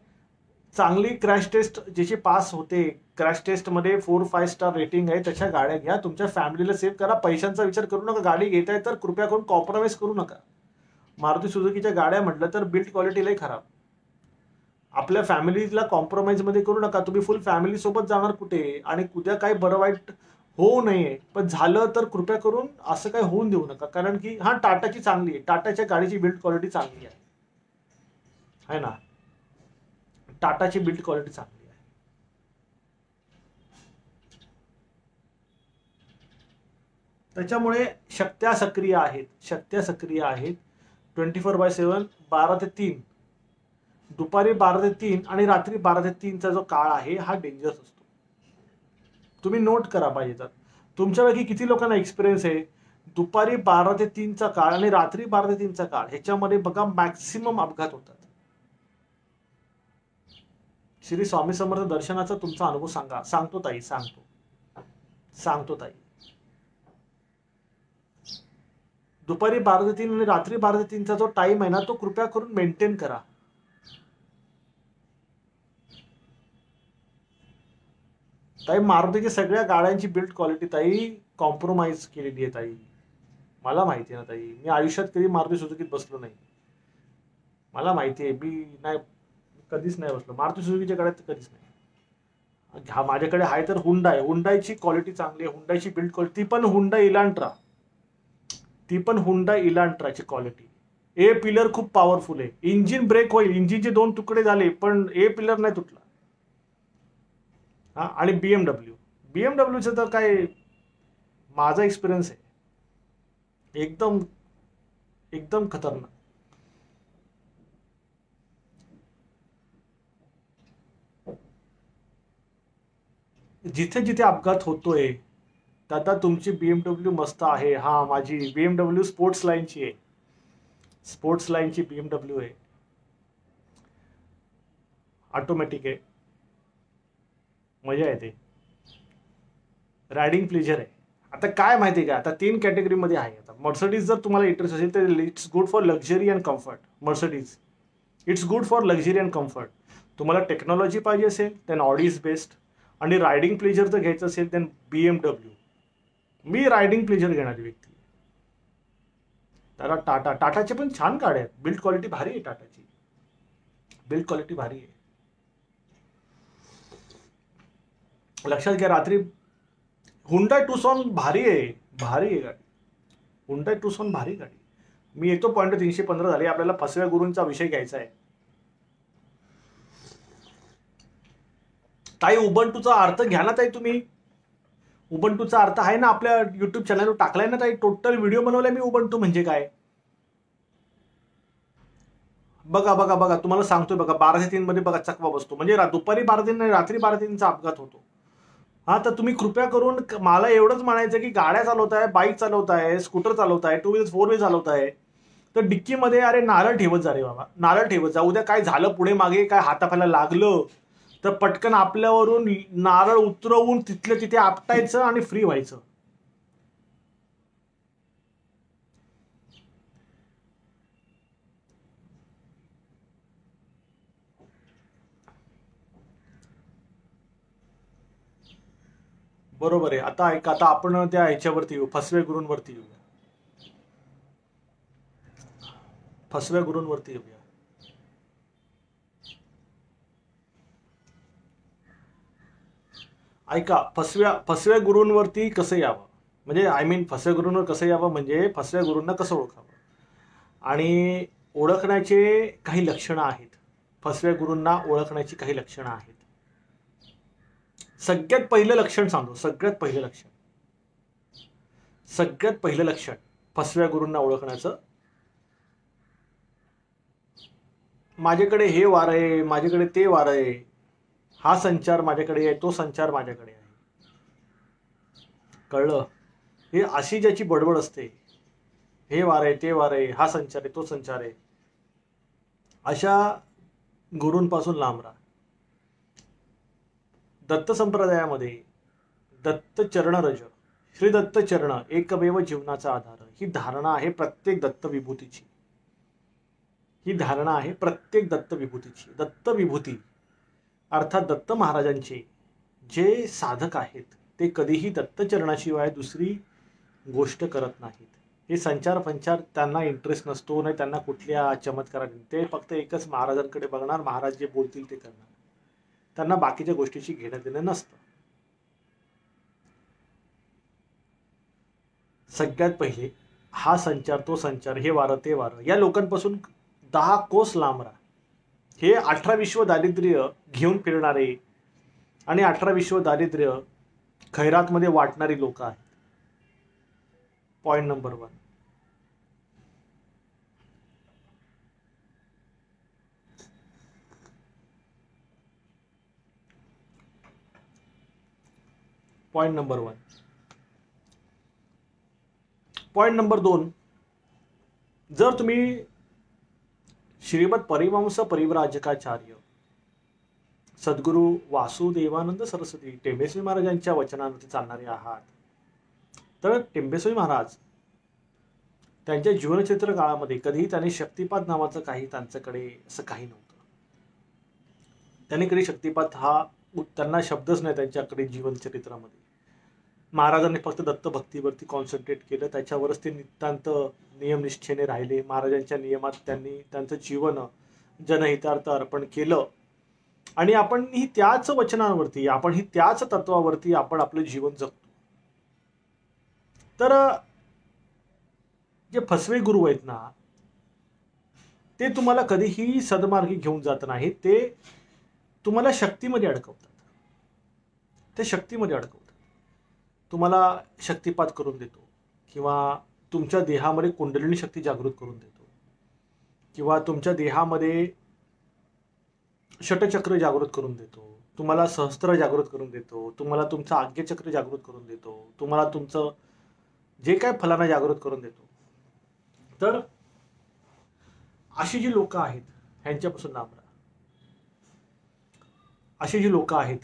चांगली क्रॅश टेस्ट ज्याची पास होते, क्रॅश टेस्ट मध्ये 4-5 स्टार रेटिंग आहे, तशा गाड्या घ्या. तुमच्या फॅमिलीला सेव्ह करा. पैशांचा विचार करू नका. गाडी घेताय तर कृपया करून कॉम्प्रोमाइज करू नका. मारुती सुझुकीच्या गाड्या म्हटलं तर बिल्ड क्वालिटी लई खराब. आपल्या फॅमिलीला कॉम्प्रोमाइज मध्ये करू नका. तुम्ही फुल फॅमिली सोबत जाणार कुठे, आणि उद्या काही बरं वाईट होऊ नये, पण झालं तर कृपया करून असं काही होऊन देऊ नका. कारण की हा, टाटाची चांगली आहे, टाटाच्या गाडीची बिल्ड क्वालिटी चांगली आहे ना. टाटाची बिल्ड क्वालिटी चांगली आहे. त्याच्यामुळे शक्त्या सक्रिय आहेत 24/7, 12 ते 3, दुपारी 12 ते 3 आणि रात्री 12 ते 3चा जो काळ आहे हा डेंजरस असतो. तुम्ही नोट करा पाहिजे तर. तुमच्यापैकी किती लोकांना एक्सपिरियन्स आहे दुपारी 12 ते 3चा काळ आणि रात्री 12 ते 3चा काळ, ह्याच्यामध्ये बघा मॅक्सिमम अपघात होतात. श्री स्वामी समर्थ दर्शनाचा तुमचा अनुभव सांगा. सांगतो ताई. दुपारी 12 ते 3 आणि रात्री 12 ते 3चा जो टाइम आहे ना, तो कृपया करून मेंटेन करा. ताई, मारुतीच्या सगळ्या गाड्यांची बिल्ड क्वालिटी ताई कॉम्प्रोमाइज केलेली आहे ताई. मला माहिती आहे ना ताई, मी आयुष्यात कधी मारुती सुझुकीत बसलो नाही. मला माहिती आहे, मी नाही, कधीच नाही बसलो मारुती सुझुकीच्या गाड्यात, कधीच नाही. माझ्याकडे आहे तर हुंडाईची क्वालिटी चांगली आहे. हुंडाईची बिल्ड क्वालिटी, ती पण हुंडाई इलांट्राची क्वालिटी. ए पिलर खूप पॉवरफुल आहे. इंजिन ब्रेक होईल, इंजिनचे 2 तुकडे झाले पण ए पिलर नाही तुटला. हा, आणि बीएमडब्ल्यूचं तर काय, माझा एक्सपिरियन्स आहे एकदम खतरनाक. जिथे जिथे अपघात होतोय, आता तुमची बीएमडब्ल्यू मस्त आहे. हा, माझी बीएमडब्ल्यू स्पोर्ट्स लाईनची आहे. बीएमडब्ल्यू आहे, ऑटोमॅटिक आहे, मजा येते, रायडिंग प्लेजर आहे. आता काय माहिती का, आता 3 कॅटेगरीमध्ये आहे. आता मर्सिडीज जर तुम्हाला इंटरेस्ट असेल तर it's good for luxury and comfort. It's good for luxury and comfort. तुम्हाला टेक्नॉलॉजी पाहिजे असेल देन ऑडी इज बेस्ट. आणि रायडिंग प्लेजर जर घ्यायचं असेल देन बीएमडब्ल्यू. मी रायडिंग प्लेजर घेणारी व्यक्ती. त्याला टाटाचे पण छान गाड्या आहेत. बिल्ड क्वालिटी भारी आहे. लक्षात घ्या. रात्री हुंडाई टुसॉन भारी आहे, भारी आहे गाडी. हुंडाई टुसॉन भारी गाडी. मी येतो पॉईंट 315 झाली. आपल्याला फसव्या गुरूंचा विषय घ्यायचा आहे. ताई उबंटूचा अर्थ घ्या ना ताई तुम्ही. उबंटूचा अर्थ आहे ना आपल्या युट्यूब चॅनलवर टाकलाय ना ताई. टोटल व्हिडिओ बनवलाय मी उबंटू म्हणजे काय. बघा बघा बघा, तुम्हाला सांगतोय बघा. 12 ते 3 मध्ये बघा चकवा बसतो. म्हणजे दुपारी 12 ते नाही, रात्री 12 ते 3चा अपघात होतो. हा, तर तुम्ही कृपया करून मला एवढंच म्हणायचं की गाड्या चालवताय, बाईक चालवताय, स्कूटर चालवताय, 2 व्हीलर 4 व्हीलर चालवताय, तर डिक्कीमध्ये अरे नारळ ठेवत जा रे बाबा, नारळ ठेवत जा. उद्या काय झालं पुढे मागे, काय हाताफायला लागलं तर पटकन आपल्यावरून नारळ उतरवून तिथल्या तिथे आपटायचं आणि फ्री व्हायचं. बरोबर आहे. आता ऐका, आता आपण त्या ह्याच्यावरती येऊ, फसवे गुरूंवरती येऊया. फसव्या गुरूंवरती येऊया. ऐका, फसव्या गुरूंवरती कसं यावं, म्हणजे आय मीन फसव्या गुरूंवर कसं यावं म्हणजे फसव्या गुरूंना कसं ओळखावं आणि ओळखण्याचे काही लक्षणं आहेत. फसव्या गुरूंना ओळखण्याची काही लक्षणं आहेत. सगळ्यात पहिलं लक्षण सांगतो. सगळ्यात पहिलं लक्षण फसव्या गुरूंना ओळखण्याचं, माझ्याकडे हे वार आहे, माझ्याकडे ते वार आहे, हा संचार माझ्याकडे आहे, तो संचार माझ्याकडे आहे. कळलं. हे अशी ज्याची बडबड असते, हे वार आहे, ते वार आहे, हा संचार आहे, तो संचार आहे, अशा गुरूंपासून लांब राहा. दत्त संप्रदायामध्ये दत्त चरण रज, श्री दत्त चरण एकमेव जीवनाचा आधार, ही धारणा आहे प्रत्येक दत्त विभूतीची. ही धारणा आहे प्रत्येक दत्त विभूतीची. दत्त विभूती अर्थात दत्त महाराजांचे जे साधक आहेत ते कधीही दत्तचरणाशिवाय दुसरी गोष्ट करत नाहीत. हे संचार पंचार त्यांना इंटरेस्ट नसतो, नाही त्यांना कुठल्या चमत्काराने. ते फक्त एकच महाराजांकडे बघणार, महाराज जे बोलतील ते करणार. त्यांना बाकीच्या गोष्टीशी घेणं देणं नसतं. सगळ्यात पहिले हा संचार, तो संचार, हे वारं ते वारं, या लोकांपासून 10 कोस लांब राहा. हे 18 विश्व दारिद्र्य घेऊन फिरणारे आणि 18 विश्व दारिद्र्य खैरातमध्ये वाटणारी लोक आहेत. Point number 1. Point number 1. Point number 2. जर तुम्ही श्रीमद परिवंश परिव्राजकाचार्य सद्गुरू वासुदेवानंद सरस्वती टेंबेस्वामी महाराजांच्या वचनांवरती चालणारे आहात, तर टेंबेस्वामी महाराज त्यांच्या जीवनचित्र काळामध्ये कधीही त्यांनी शक्तिपात नावाचं काही त्यांच्याकडे असं काही नव्हतं. त्यांनी कधी शक्तिपात हा त्यांना शब्दच नाही त्यांच्याकडे जीवनचरित्रामध्ये. महाराजांनी फक्त दत्त भक्तीवरती कॉन्सन्ट्रेट केलं, त्याच्यावरच ते नितांत नियमनिष्ठेने राहिले. महाराजांच्या नियमात त्यांनी त्यांचं जीवन जनहितार्थ अर्पण केलं आणि आपण ही त्याच वचनांवरती, आपण ही त्याच तत्वावरती आपण आपलं जीवन जगतो. तर जे फसवे गुरु आहेत ना, ते तुम्हाला कधीही सदमार्गी घेऊन जात नाहीत. ते तुम्हाला शक्तीमध्ये अडकवतात. ते शक्तीमध्ये अडकवतात. तुम्हाला शक्तिपात करून देतो किंवा तुमच्या देहामध्ये कुंडलिनी शक्ती जागृत करून देतो किंवा तुमच्या देहामध्ये षटचक्र जागृत करून देतो, तुम्हाला सहस्त्र जागृत करून देतो, तुम्हाला तुमचं आज्ञाचक्र जागृत करून देतो, तुम्हाला तुमचं जे काय फलाना जागृत करून देतो. तर अशी जी लोक आहेत ह्यांच्यापासून लांब राहा. अशी जी लोक आहेत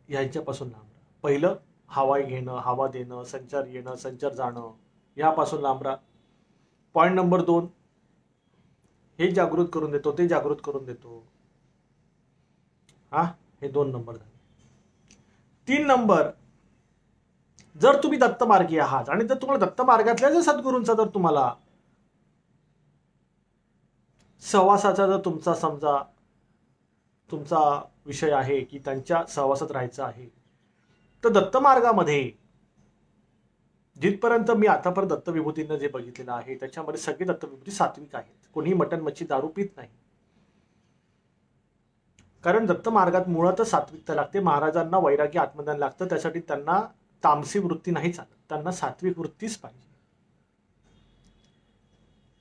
ह्यांच्यापासून लांब राहा. पहिलं हवा घेणं, हवा देणं, संचार येणं, संचार जाणं, यापासून लांब राहा. Point number 2. हे जागृत करून देतो, ते जागृत करून देतो. हा, हे 2 नंबर झाले. 3 नंबर, जर तुम्ही दत्त मार्गी आहात आणि जर तुम्हाला दत्त मार्गातल्या जर सद्गुरूंचा जर तुम्हाला सहवासाचा जर तुमचा समजा तुमचा विषय आहे की त्यांच्या सहवासात राहायचं आहे, तर दत्त मार्गामध्ये जिथपर्यंत मी आतापर्यंत दत्तविभूतींना जे बघितलेलं आहे त्याच्यामध्ये सगळे दत्तविभूती सात्विक आहेत. कोणीही मटण मच्छी दारू पित नाही. कारण दत्त मार्गात मुळातच सात्विकता लागते. महाराजांना वैराग्य आत्मज्ञान लागतं. त्यासाठी त्यांना तामसी वृत्ती नाही चालत, त्यांना सात्विक वृत्तीच पाहिजे.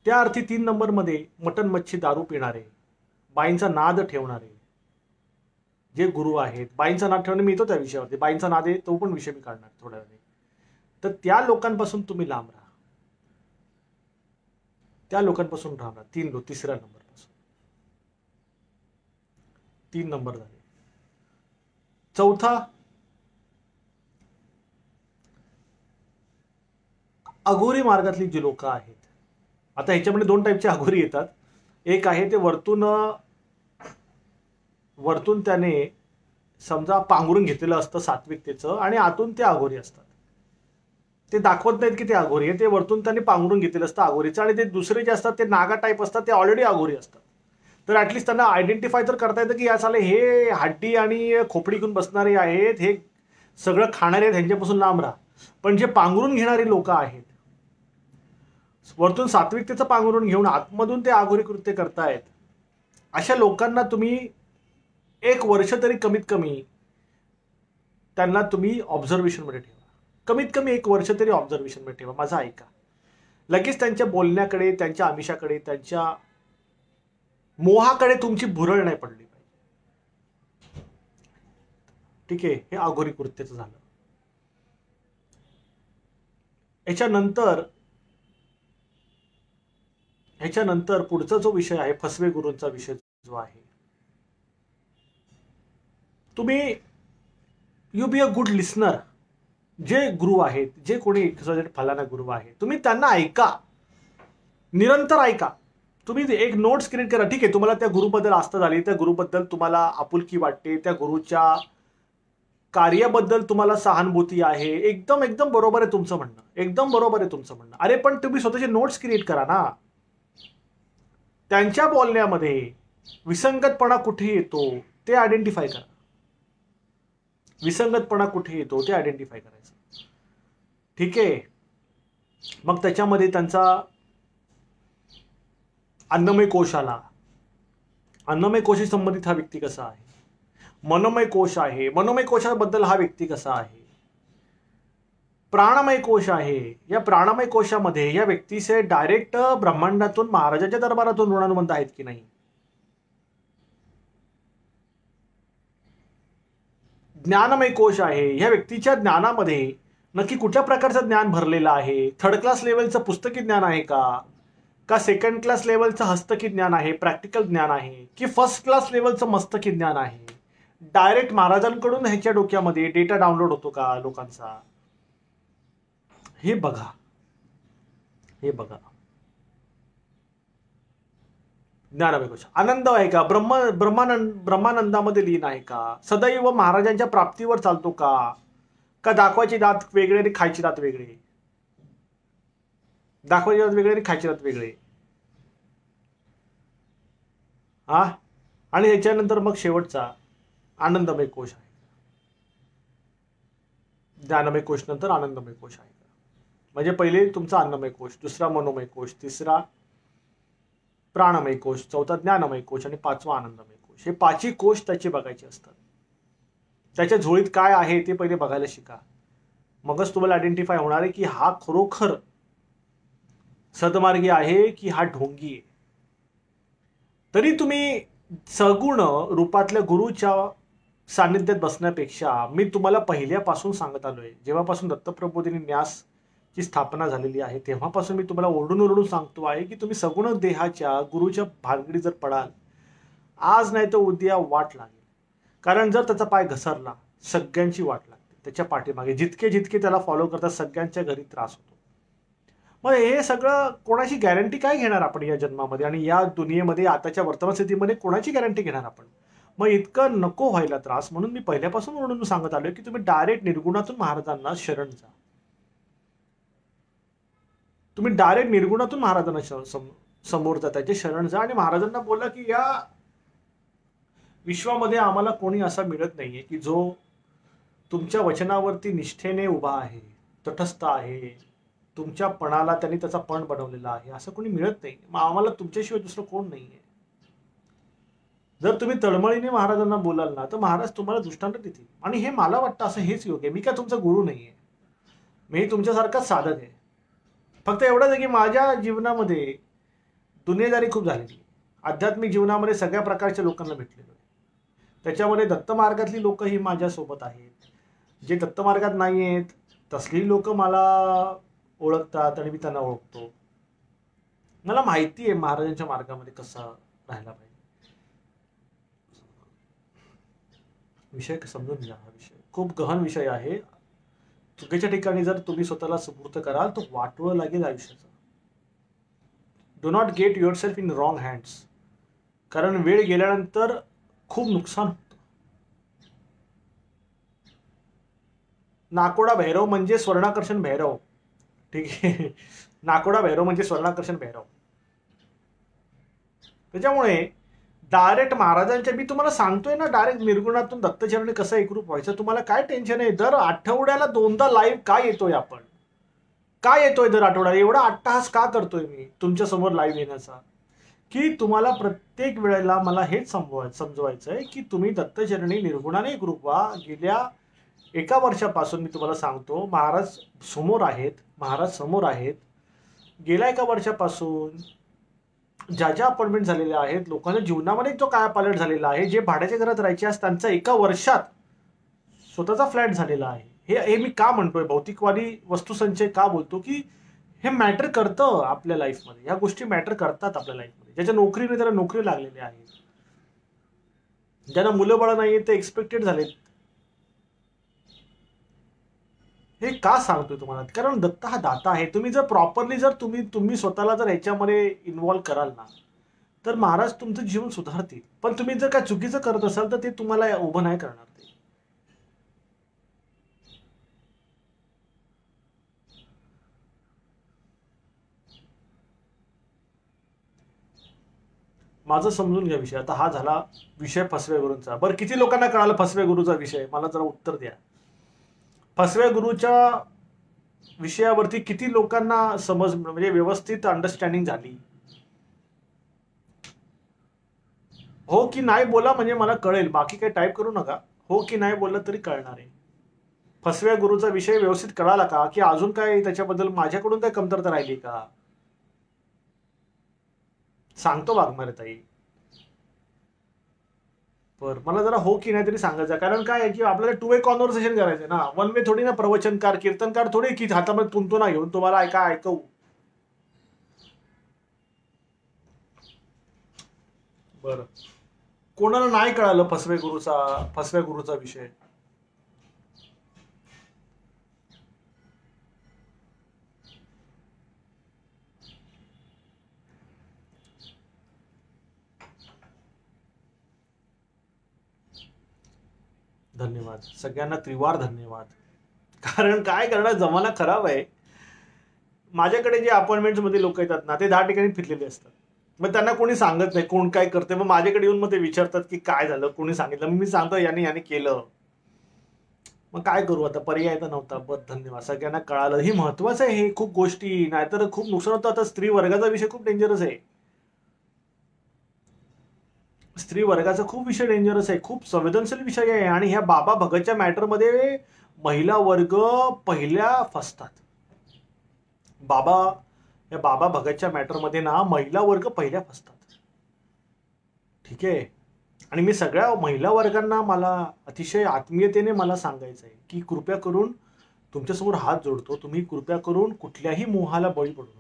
त्या अर्थी 3 नंबरमध्ये मटण मच्छी दारू पिणारे, बाईंचा नाद ठेवणारे जे गुरु आहेत, बाईंचा नाद ठेवणे मी येतो त्या विषयावरती, बाईंचा नाद आहे तो पण विषय मी काढणार थोड्या वेळाने. तर त्या लोकांपासून तुम्ही लांब राहा. त्या लोकांपासून लांब राहा. तिसऱ्या नंबरपासून 3 नंबर झाले. चौथा, अघोरी मार्गातली जी लोक आहेत. आता ह्याच्यामध्ये 2 टाईपचे अघोरी येतात. एक आहे ते वरतून त्याने समजा पांघरून घेतलेलं असतं सात्विकतेचं, आणि आतून ते अघोरी असतात. ते दाखवत नाहीत की ते अघोरी आहे, ते वरतून त्यांनी पांघरून घेतलेलं असतं अघोरीचं. आणि ते दुसरे जे असतात ते नागा टाईप असतात, ते ऑलरेडी अघोरी असतात. तर ऍटलिस्ट त्यांना आयडेंटिफाय तर करता येतं की या साले हे हड्डी आणि खोपडी घेऊन बसणारे आहेत, हे सगळं खाणारे आहेत, ह्यांच्यापासून लांब राहा. पण जे पांघरून घेणारी लोक आहेत, वरतून सात्विकतेचं पांघरून घेऊन आतमधून ते अघोरी कृत्य करतायत, अशा लोकांना तुम्ही 1 वर्ष तरी कमीत कमी त्यांना तुम्ही ऑब्झर्वेशनमध्ये ठेवा. कमीत कमी 1 वर्ष तरी ऑब्झर्वेशनमध्ये ठेवा. माझं ऐका. लगेच त्यांच्या बोलण्याकडे, त्यांच्या आमिषाकडे, त्यांच्या मोहाकडे तुमची भुरळ नाही पडली पाहिजे. ठीक आहे, हे अघोरी कृत्याचं झालं. ह्याच्यानंतर पुढचा जो विषय आहे, फसवे गुरूंचा विषय जो आहे, तुम्ही you be a good listener. जे गुरु आहेत, जे कोणी फलाना गुरु आहे, तुम्ही त्यांना ऐका, निरंतर ऐका. तुम्ही एक नोट्स क्रिएट करा. ठीक आहे, तुम्हाला त्या गुरुबद्दल आस्था झाली, त्या गुरुबद्दल तुम्हाला आपुलकी वाटते, त्या गुरुच्या कार्याबद्दल तुम्हाला सहानुभूती आहे, एकदम एकदम बरोबर आहे तुमचं म्हणणं, एकदम बरोबर आहे तुमचं म्हणणं. अरे पण तुम्ही स्वतःचे नोट्स क्रिएट करा ना. त्यांच्या बोलण्यामध्ये विसंगतपणा कुठे येतो ते आयडेंटिफाय करा. विसंगतपणा कुठे येतो ते आयडेंटिफाय करायचं. ठीक आहे. मग त्याच्यामध्ये त्यांचा अन्नमय कोश आला. अन्नमय कोशी संबंधित हा व्यक्ती कसा आहे. मनोमय कोश आहे, मनोमय कोशाबद्दल हा व्यक्ती कसा आहे. प्राणमय कोश आहे, या प्राणमय कोशामध्ये या व्यक्तीचे डायरेक्ट ब्रह्मांडातून, महाराजांच्या दरबारातून ऋणानुबंध आहेत की नाही. ज्ञानमय कोश आहे, या व्यक्तीच्या ज्ञानामध्ये नक्की कुठल्या प्रकारचं ज्ञान भरलेलं आहे. 3rd क्लास लेवलचं पुस्तकी ज्ञान आहे का 2nd क्लास लेवलचं हस्तकी ज्ञान आहे, प्रॅक्टिकल ज्ञान आहे, की 1st क्लास लेवलचं मस्तकी ज्ञान आहे. डायरेक्ट महाराजांकडून ह्याच्या डोक्यामध्ये डेटा डाउनलोड होतो का लोकांचा, हे बघा. हे बघा. ज्ञानमय कोश. आनंद आहे का, ब्रह्मानंदामध्ये लीन आहे का, सदैव महाराजांच्या प्राप्तीवर चालतो का दाखवायचे दात वेगळे आणि खायचे दात वेगळे, दाखवायचे दात वेगळे आणि खायचे दात वेगळे. हा. आणि ह्याच्यानंतर मग शेवटचा आनंदमय कोश आहे. ज्ञानमय कोश नंतर आनंदमय कोश आहे. म्हणजे पहिले तुमचा अन्नमय कोश, दुसरा मनोमय कोश, तिसरा प्राणमय कोश, चौथा ज्ञानमय कोश आणि 5वा आनंदमय कोश. हे 5ही कोश त्याचे बघायचे असतात. त्याच्या झोळीत काय आहे ते पहिले बघायला शिका. मगच तुम्हाला आयडेंटिफाय होणार आहे की हा खरोखर सदमार्गी आहे की हा ढोंगी आहे. तरी तुम्ही सगुण रूपातल्या गुरुच्या सान्निध्यात बसण्यापेक्षा मी तुम्हाला पहिल्यापासून सांगत आलोय, जेव्हापासून दत्तप्रबोधिनी न्यासची स्थापना झालेली आहे तेव्हापासून मी तुम्हाला ओरडून सांगतो आहे की तुम्ही सगुण देहाच्या गुरुच्या भानगडी जर पडाल, आज नाही तर उद्या वाट लागेल. कारण जर त्याचा पाय घसरला, सगळ्यांची वाट लागते त्याच्या पाठीमागे. जितके त्याला फॉलो करतात सगळ्यांच्या घरी त्रास होतो. मग हे सगळं कोणाची गॅरंटी काय घेणार आपण या जन्मामध्ये आणि या दुनियेमध्ये, आताच्या वर्तमान स्थितीमध्ये कोणाची गॅरंटी घेणार आपण. मग इतकं नको व्हायला त्रास, म्हणून मी पहिल्यापासून म्हणून सांगत आलोय की तुम्ही डायरेक्ट निर्गुणातून महाराजांना शरण जा. तुम्ही डायरेक्ट निर्गुणातून महाराजांना समोर जा, त्याचे शरण जा आणि महाराजांना बोला की या विश्वामध्ये आम्हाला कोणी असा मिळत नाहीये की जो तुमच्या वचनावरती निष्ठेने उभा आहे, तटस्थ आहे, तुमच्या पणाला त्यांनी त्याचा पण बनवलेला आहे, असं कोणी मिळत नाही. मग आम्हाला तुमच्याशिवाय दुसरं कोण नाहीये. जर तुम्ही तळमळीने महाराजांना बोलाल ना तर महाराज तुम्हाला दृष्टांत देतील. आणि हे मला वाटतं असं हेच योग्य आहे. मी काय तुमचा गुरु नाहीये, मी तुमच्यासारखाच साधक आहे. फक्त एवढंच आहे की माझ्या जीवनामध्ये दुनियादारी खूप झालेली आहे. आध्यात्मिक जीवनामध्ये सगळ्या प्रकारच्या लोकांना भेटलेलो आहे. त्याच्यामध्ये दत्तमार्गातली लोक ही माझ्यासोबत आहेत, जे दत्तमार्गात नाही आहेत तसली लोक मला ओळखतात आणि मी त्यांना ओळखतो. मला माहिती आहे महाराजांच्या मार्गामध्ये कसं राहायला पाहिजे. विषय समजून घ्या. हा विषय खूप गहन विषय आहे. चुकीच्या ठिकाणी जर तुम्ही स्वतःला सुपूर्त कराल तर वाटोळं लागेल आयुष्याचं. Do not get your self in wrong hands. कारण वेळ गेल्यानंतर खूप नुकसान होतं. नाकोडा भैरव म्हणजे स्वर्णाकर्षण भैरव. ठीक आहे, नाकोडा भैरव म्हणजे स्वर्णाकर्षण भैरव. त्याच्यामुळे डायरेक्ट महाराजांच्या, मी तुम्हाला सांगतोय ना, डायरेक्ट निर्गुणातून दत्तचरणी कसं एकरूप व्हायचं. तुम्हाला काय टेन्शन आहे? दर आठवड्याला 2दा लाईव्ह काय येतोय आपण? काय येतोय दर आठवड्याला? एवढा अट्टहास का करतोय मी तुमच्या समोर लाईव्ह येण्याचा? की तुम्हाला प्रत्येक वेळेला मला हेच समजवायचं आहे की तुम्ही दत्तचरणी निर्गुणाने एकरूप व्हा. गेल्या 1 वर्षापासून मी तुम्हाला सांगतो, महाराज समोर आहेत, महाराज समोर आहेत. गेल्या 1 वर्षापासून ज्या अपॉइंटमेंट झालेल्या आहेत, लोकांच्या जीवनामध्ये जो कायापालट झालेला आहे, जे भाड्याच्या घरात राहायचे आज त्यांचा 1 वर्षात स्वतःचा फ्लॅट झालेला आहे. हे मी का म्हणतोय, भौतिकवादी वस्तुसंचय का बोलतो, की हे मॅटर करतं आपल्या लाईफमध्ये. ह्या गोष्टी मॅटर करतात आपल्या लाईफमध्ये. ज्याच्या नोकरी नाही त्याला नोकरी लागलेली आहे, ज्यांना मुलं बाळ नाहीये ते एक्सपेक्टेड झालेत. हे का सांगतोय तुम्हाला? कारण दत्त हा दाता आहे. तुम्ही जर प्रॉपरली जर तुम्ही स्वतःला जर ह्याच्यामध्ये इन्व्हॉल्व कराल ना तर महाराज तुमचं जीवन सुधारतील. पण तुम्ही जर काय चुकीचं करत असाल तर ते तुम्हाला उभं नाही करणार. ते माझं समजून घ्या विषय. आता हा झाला विषय फसव्या गुरूंचा. बरं, किती लोकांना कळालं फसव्या गुरुचा विषय? मला जरा उत्तर द्या. फसव्या गुरुच्या विषयावरती किती लोकांना समज, म्हणजे व्यवस्थित अंडरस्टँडिंग झाली? हो की नाही बोला, म्हणजे मला कळेल. बाकी काही टाईप करू नका. हो की नाही बोललं तरी कळणार आहे. फसव्या गुरुचा विषय व्यवस्थित कळाला का? की अजून काय त्याच्याबद्दल माझ्याकडून काय कमतरता राहिली का? सांगतो वाघमारे ताई. बरं, मला जरा हो की नाही तरी सांगायचं. कारण काय आहे की आपल्याला 2 वे कॉन्व्हर्सेशन करायचं ना. 1 वे थोडी ना. प्रवचनकार कीर्तनकार थोडी की हातामध्ये तुंतुना घेऊन तुम्हाला ऐकवू. बरं, कोणाला नाही कळालं फसव्या गुरुचा विषय? धन्यवाद सगळ्यांना, त्रिवार धन्यवाद. कारण काय करणार, जमाना खराब आहे. माझ्याकडे जे अपॉइंटमेंट मध्ये लोक येतात ना ते 10 ठिकाणी फिरलेले असतात. मग त्यांना कोणी सांगत नाही कोण काय करते. मग माझ्याकडे येऊन मग ते विचारतात की काय झालं, कोणी सांगितलं. मग मी सांगतो याने केलं. मग काय करू आता, पर्याय तर नव्हता. बरं, धन्यवाद सगळ्यांना कळालं. ही महत्वाचं आहे. हे खूप गोष्टी, नाहीतर खूप नुकसान होतं. आता स्त्री वर्गाचा विषय खूप डेंजरस आहे. स्त्री वर्गाचा खूप विषय डेंजरस आहे, खूप संवेदनशील विषय आहे. आणि ह्या बाबा भगतच्या मॅटरमध्ये महिला वर्ग पहिल्या फसतात. बाबा या बाबा भगतच्या मॅटरमध्ये ना महिला वर्ग पहिल्या फसतात. ठीक आहे. आणि मी सगळ्या महिला वर्गांना मला अतिशय आत्मीयतेने मला सांगायचं आहे की कृपया करून तुमच्यासमोर हात जोडतो, तुम्ही कृपया करून कुठल्याही मोहाला बळी पडू नका.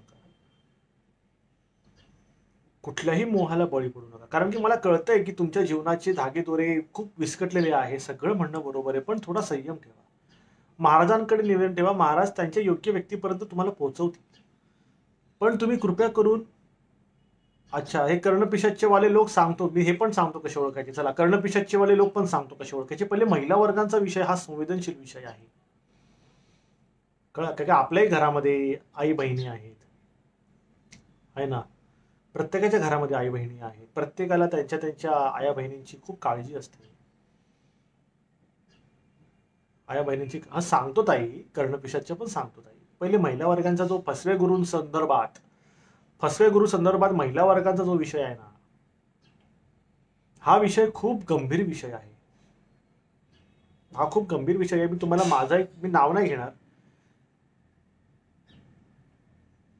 कुठल्याही मोहाला बळी पडू नका. कारण की मला कळतंय की तुमच्या जीवनाचे धागेदोरे खूप विस्कटलेले आहे. सगळं म्हणणं बरोबर आहे, पण थोडा संयम ठेवा. महाराजांकडे निवेदन ठेवा. महाराज त्यांच्या योग्य व्यक्तीपर्यंत तुम्हाला पोहोचवतील. पण तुम्ही कृपया करून, अच्छा, हे कर्णपिशाच्चे वाले लोक सांगतो मी, हे पण सांगतो कसे ओळखायचे. चला, कर्णपिशाच्चे वाले लोक पण सांगतो कसे ओळखायचे. पहिले महिला वर्गांचा विषय हा संवेदनशील विषय आहे. कळलं का? आपल्याही घरामध्ये आई बहिणी आहेत, आहे ना. प्रत्येकाच्या घरामध्ये आई बहिणी आहेत, प्रत्येकाला त्यांच्या त्यांच्या आया बहिणींची खूप काळजी असते. आया बहिणींची हा सांगतो ताई, कर्णपिशाच्या पण सांगतो ताई. पहिले महिला वर्गांचा जो फसवे गुरु संदर्भात महिला वर्गाचा जो विषय आहे ना, हा विषय खूप गंभीर विषय आहे. हा खूप गंभीर विषय आहे. मी तुम्हाला मी नाव नाही घेणार.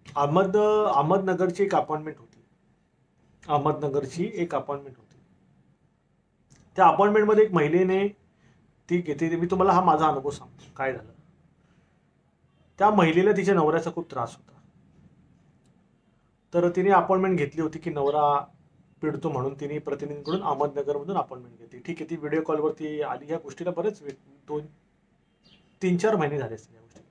अहमदनगरची एक अपॉइंटमेंट होती. त्या अपॉइंटमेंटमध्ये एक महिलेने मी तुम्हाला हा माझा अनुभव सांगतो काय झालं. त्या महिलेला तिच्या नवऱ्याचा खूप त्रास होता. तर तिने अपॉइंटमेंट घेतली होती की नवरा पिडतो म्हणून. तिने प्रतिनिधींकडून अहमदनगरमधून अपॉइंटमेंट घेतली. ठीक आहे, ती व्हिडिओ कॉलवरती आली. या गोष्टीला बरेच 2-3-4 महिने झाले असतील या गोष्टीला.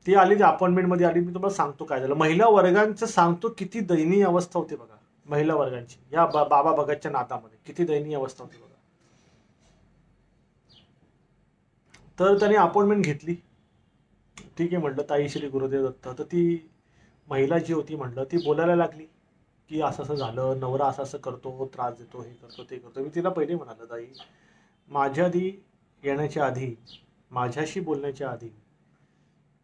ती आली, त्या अपॉइंटमेंटमध्ये आली. मी तुम्हाला सांगतो काय झालं. महिला वर्गांचं सांगतो किती दयनीय अवस्था होती बघा. महिला वर्गांची या बाबा भगतच्या नातामध्ये किती दयनीय अवस्था होती बघा. तर त्याने अपॉइंटमेंट घेतली. ठीक आहे म्हटलं, ताई श्री गुरुदेव दत्त. तर ती महिला जी होती म्हटलं, ती बोलायला लागली की असं असं झालं, नवरा असं असं करतो, त्रास देतो, हे करतो ते करतो. मी तिला पहिले म्हणालं, ताई माझ्याशी बोलण्याच्या आधी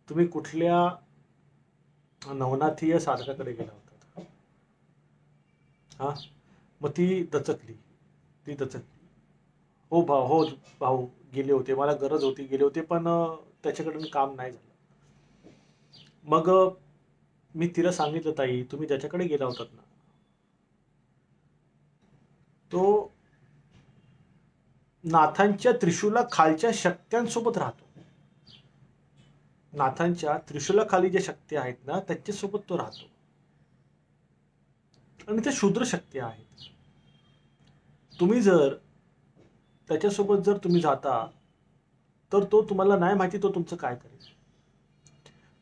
तुम्ही कुठल्या नवनाथीय साधकाकडे गेला होता? हा, मग ती दचकली. हो भाऊ गेले होते, मला गरज होती, गेले होते, पण त्याच्याकडून काम नाही झालं. मग मी तिला सांगितलं, ताई तुम्ही ज्याच्याकडे गेला होतात ना, तो नाथांच्या त्रिशूला खालच्या शक्त्यांसोबत राहतो. नाथांच्या त्रिशूलाखाली ज्या शक्ती आहेत ना, त्याच्यासोबत तो राहतो. आणि त्या शूद्र शक्ती आहेत. तुम्ही जर त्याच्यासोबत जर तुम्ही जाता, तर तो तुम्हाला नाही माहिती तो तुमचं काय करेल.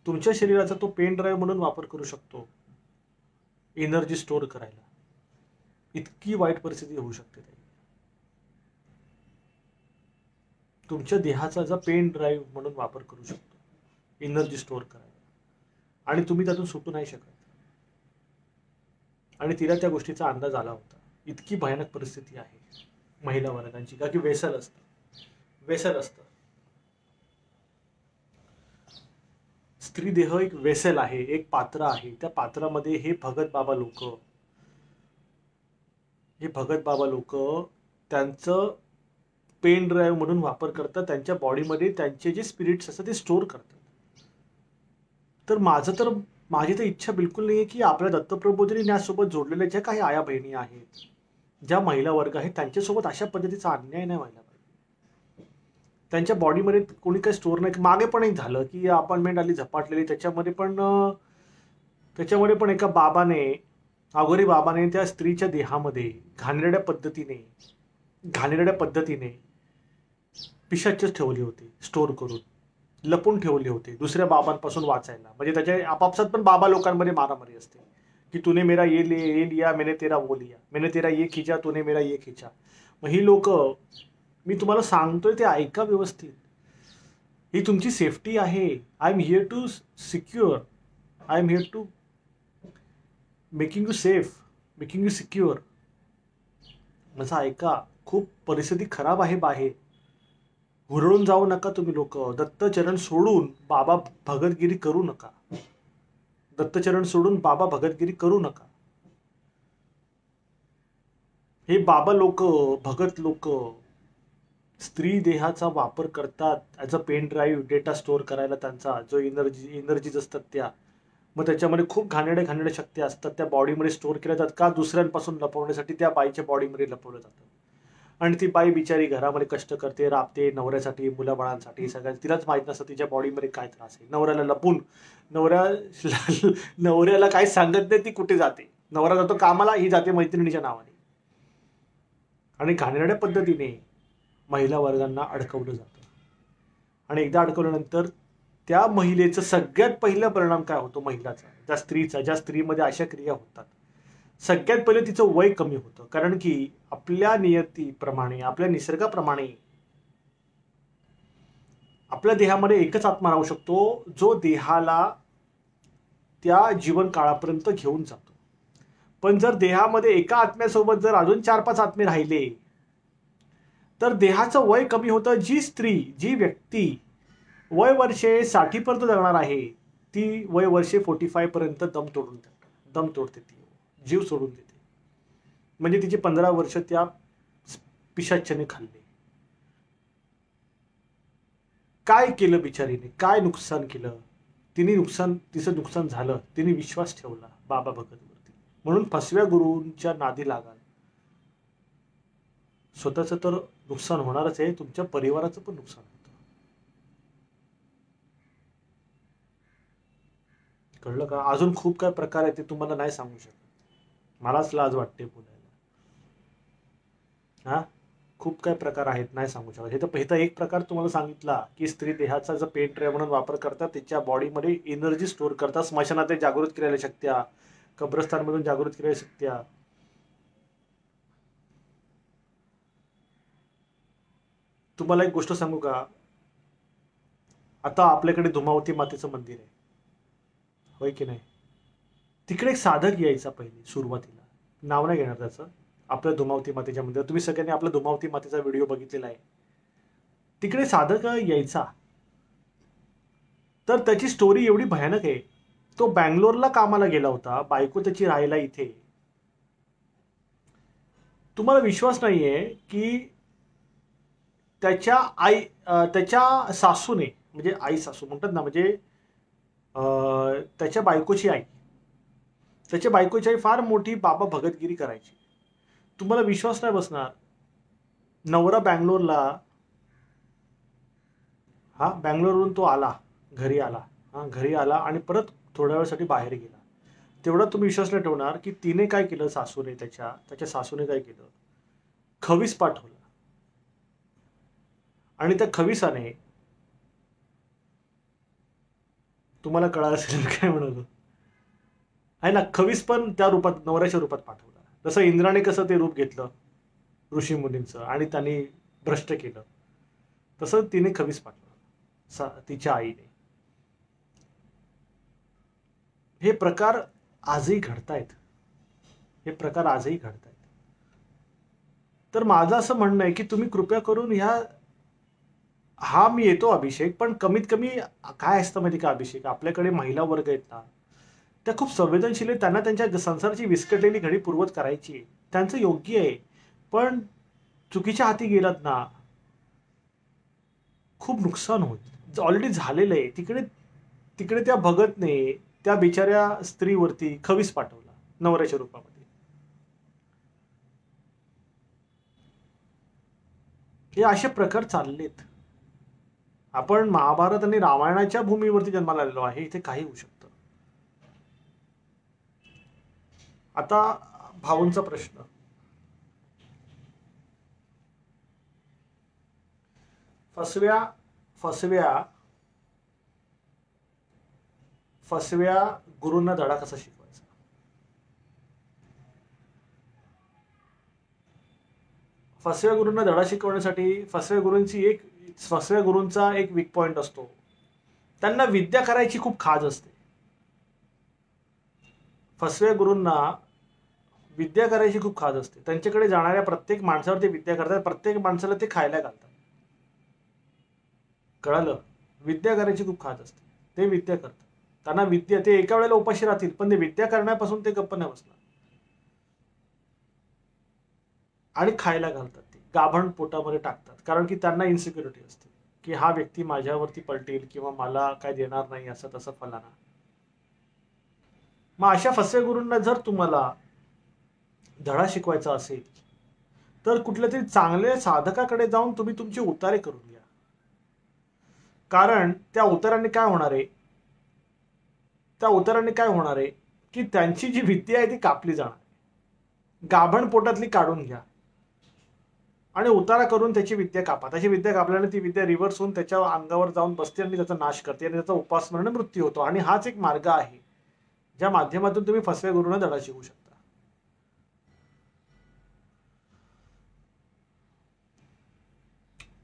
तुमच्या शरीराचा तो पेन ड्राईव्ह म्हणून वापर करू शकतो, एनर्जी स्टोअर करायला. इतकी वाईट परिस्थिती होऊ शकते. तुमच्या देहाचा जो पेन ड्राईव्ह म्हणून वापर करू शकतो, एनर्जी स्टोअर करायला, आणि तुम्ही त्यातून सुटू नाही शकत. आणि तिला त्या गोष्टीचा अंदाज आला होता. इतकी भयानक परिस्थिती आहे महिला वर्गांची. का की वेसल असतं. स्त्री देह एक वेसल आहे, एक पात्र आहे. त्या पात्रामध्ये हे भगत बाबा लोक त्यांचं पेन ड्राईव्ह म्हणून वापर करतात. त्यांच्या बॉडीमध्ये त्यांचे जे स्पिरिट्स असतात ते स्टोअर करतात. तर माझी तर इच्छा बिलकुल नाही आहे की आपल्या दत्तप्रबोधिनी न्यासोबत जोडलेल्या ज्या काही आया बहिणी आहेत, ज्या महिला वर्ग आहेत, त्यांच्यासोबत अशा पद्धतीचा अन्याय नाही व्हायला पाहिजे. त्यांच्या बॉडीमध्ये कोणी काही स्टोअर नाही. मागे पण एक झालं की अपॉइंटमेंट आली झपाटलेली. त्याच्यामध्ये पण एका अघोरी बाबाने त्या स्त्रीच्या देहामध्ये घाणेरड्या पद्धतीने पिशाचच ठेवली होती, स्टोअर करून लपून ठेवले होते दुसऱ्या बाबांपासून वाचायला. म्हणजे त्याच्या आपापसात पण बाबा लोकांमध्ये मारामारी असते की तूने मेरा ये लिया, मैंने तेरा वो लिया, मैंने तेरा ये खींचा, तूने मेरा ये खींचा. मग ही लोक, मी तुम्हाला सांगतोय ते ऐका व्यवस्थित. ही तुमची सेफ्टी आहे. I am here to making you safe, making you secure. माझं ऐका. खूप परिस्थिती खराब आहे बाहेर. हुरळून जाऊ नका तुम्ही लोक. दत्तचरण सोडून बाबा भगतगिरी करू नका. हे बाबा लोक, भगत लोक स्त्री देहाचा वापर करतात as a pen drive, data store करायला. त्यांचा जो एनर्जीज असतात त्या, मग त्याच्यामध्ये खूप घाणेरड्या शक्ती असतात, त्या बॉडीमध्ये स्टोअर केल्या जातात. का? दुसऱ्यांपासून लपवण्यासाठी त्या बाईच्या बॉडीमध्ये लपवलं जातं. आणि ती बाई बिचारी घरामध्ये कष्ट करते, राबते, नवऱ्यासाठी, मुलाबाळांसाठी, सगळ्या. तिलाच माहीत नसतं तिच्या बॉडीमध्ये काय त्रास आहे. नवऱ्याला लपून, नवऱ्याला काय सांगत नाही ती कुठे जाते. नवरा जातो कामाला, ही जाते मैत्रिणीच्या नावाने. आणि घाणेरड्या पद्धतीने महिला वर्गांना अडकवलं जातं. आणि एकदा अडकवल्यानंतर त्या महिलेचं सगळ्यात पहिला परिणाम काय होतो महिलाचा, ज्या स्त्रीमध्ये अशा क्रिया होतात, सगळ्यात पहिले तिचं वय कमी होतं. कारण की आपल्या नियतीप्रमाणे, आपल्या निसर्गाप्रमाणे आपल्या देहामध्ये एकच आत्मा राहू शकतो, जो देहाला त्या जीवन काळापर्यंत घेऊन जातो. पण जर देहामध्ये एका आत्म्यासोबत जर अजून 4-5 आत्मे राहिले तर देहाचं वय कमी होतं. जी स्त्री, जी व्यक्ती वय वर्षे 60 पर्यंत जगणार आहे ती वय वर्षे 45 पर्यंत दम तोडते, ती जीव सोडून देते. म्हणजे तिचे 15 वर्ष त्या पिशाच्याने खाल्ले. काय केलं बिचारीने, काय नुकसान केलं तिचं नुकसान झालं. तिने विश्वास ठेवला बाबा भगतवरती, म्हणून फसव्या गुरूंच्या नादी लागाल. स्वतःचं तर नुकसान होणारच आहे, तुमच्या परिवाराचं पण नुकसान होतं. कळलं का? अजून खूप काय प्रकार आहे ते तुम्हाला नाही सांगू शकत, मलाच लाज वाटते बोलायला. हा, खूप काय प्रकार आहेत, नाही सांगू शकत. हे तर एक प्रकार तुम्हाला सांगितला की स्त्री देहाचा जर पेन ट्रे म्हणून वापर करतात, तिच्या बॉडीमध्ये एनर्जी स्टोअर करतात, स्मशानात जागृत केलेल्या शक्त्या, कब्रस्तानमधून जागृत केलेल्या शक्त्या. तुम्हाला एक गोष्ट सांगू का? आता आपल्याकडे धुमावती मातेचं मंदिर आहे, होय की नाही? तिकडे एक साधक यायचा पहिले सुरुवातीला, नाव नाही घेणार त्याचं. आपल्या धुमावती मातेच्या मंदिरात तुम्ही सगळ्यांनी आपल्या धुमावती मातेचा व्हिडिओ बघितलेला आहे. तिकडे साधक यायचा, तर त्याची स्टोरी एवढी भयानक आहे. तो बँगलोरला कामाला गेला होता, बायको त्याची राहायला इथे. तुम्हाला विश्वास नाहीये की त्याच्या सासूने, म्हणजे आई सासू म्हणतात ना, म्हणजे त्याच्या बायकोची आई, त्याच्या बायकोची आई फार मोठी बाबा भगतगिरी करायची. तुम्हाला विश्वास नाही बसणार. नवरा बँगलोरला, हा बँगलोरवरून तो आला, घरी आला. हा, घरी आला आणि परत थोड्या वेळासाठी बाहेर गेला. तेवढा तुम्ही विश्वास नाही ठेवणार की तिने काय केलं, सासूने त्याच्या सासूने काय केलं, खवीस पाठवला. आणि त्या खविसाने, तुम्हाला कळालं असेल काय म्हणालो आहे ना, खवीस पण त्या रूपात, नवऱ्याच्या रूपात पाठवला. जसं इंद्राने कसं ते रूप घेतलं ऋषी मुनींचं आणि त्यांनी भ्रष्ट केलं, तसं तिने खवीस पाठवलं तिच्या आईने. हे प्रकार आजही घडतायत, हे प्रकार आजही घडतायत. तर माझं असं म्हणणं आहे की तुम्ही कृपया करून हा मी येतो अभिषेक, पण कमीत कमी काय असतं माहिती का अभिषेक, आपल्याकडे महिला वर्ग आहेत ना, त्या खूप संवेदनशील आहेत. त्यांना त्यांच्या संसाराची विस्कटलेली घडी पूर्वत करायची आहे, त्यांचं योग्य आहे. पण चुकीच्या हाती गेलात ना, खूप नुकसान होईल. ऑलरेडी झालेलं आहे. तिकडे त्या भगतने त्या बिचाऱ्या स्त्रीवरती खवीस पाठवला नवऱ्याच्या रूपामध्ये. हे असे प्रकार चाललेत. आपण महाभारत आणि रामायणाच्या भूमीवरती जन्माला आलेलो आहे, इथे काही होऊ शकतं. आता भाऊंचा प्रश्न, फसव्या फसव्या फसव्या गुरूंना धडा कसा शिकवायचा? फसव्या गुरूंना धडा शिकवण्यासाठी फसव्या गुरूंचा एक वीक पॉइंट असतो. त्यांना विद्या करायची खूप खाज असते. फसव्या गुरूंना विद्या करायची खूप खाज असते. त्यांच्याकडे जाणाऱ्या प्रत्येक माणसावर ते विद्या करतात, प्रत्येक माणसाला ते खायला घालतात. कळालं? विद्या करायची खूप खाज असते, ते विद्या करतात. त्यांना विद्या, ते एका वेळेला उपाशी राहतील पण ते विद्या करण्यापासून ते गप्प नाही बसणार. आणि खायला घालतात, ते गाभण पोटामध्ये टाकतात, कारण की त्यांना इन्सिक्युरिटी असते की हा व्यक्ती माझ्यावरती पलटेल किंवा मला काय देणार नाही, असं तसं फलाना. मग अशा फसव्या गुरूंना जर तुम्हाला धडा शिकवायचा असेल तर कुठल्या तरी चांगल्या साधकाकडे जाऊन तुम्ही तुमचे उतारे करून घ्या. कारण त्या उतारांनी काय होणार आहे, की त्यांची जी विद्या आहे ती कापली जाणार. गाभण पोटातली काढून घ्या आणि उतारा करून त्याची विद्या कापा. त्याची विद्या कापल्याने ती विद्या रिव्हर्स होऊन त्याच्या अंगावर जाऊन बसते आणि त्याचा नाश करते आणि त्याचा उपासमाराने मृत्यू होतो. आणि हाच एक मार्ग आहे ज्या माध्यमातून तुम्ही फसव्या गुरूंना धडा शिकू शकता.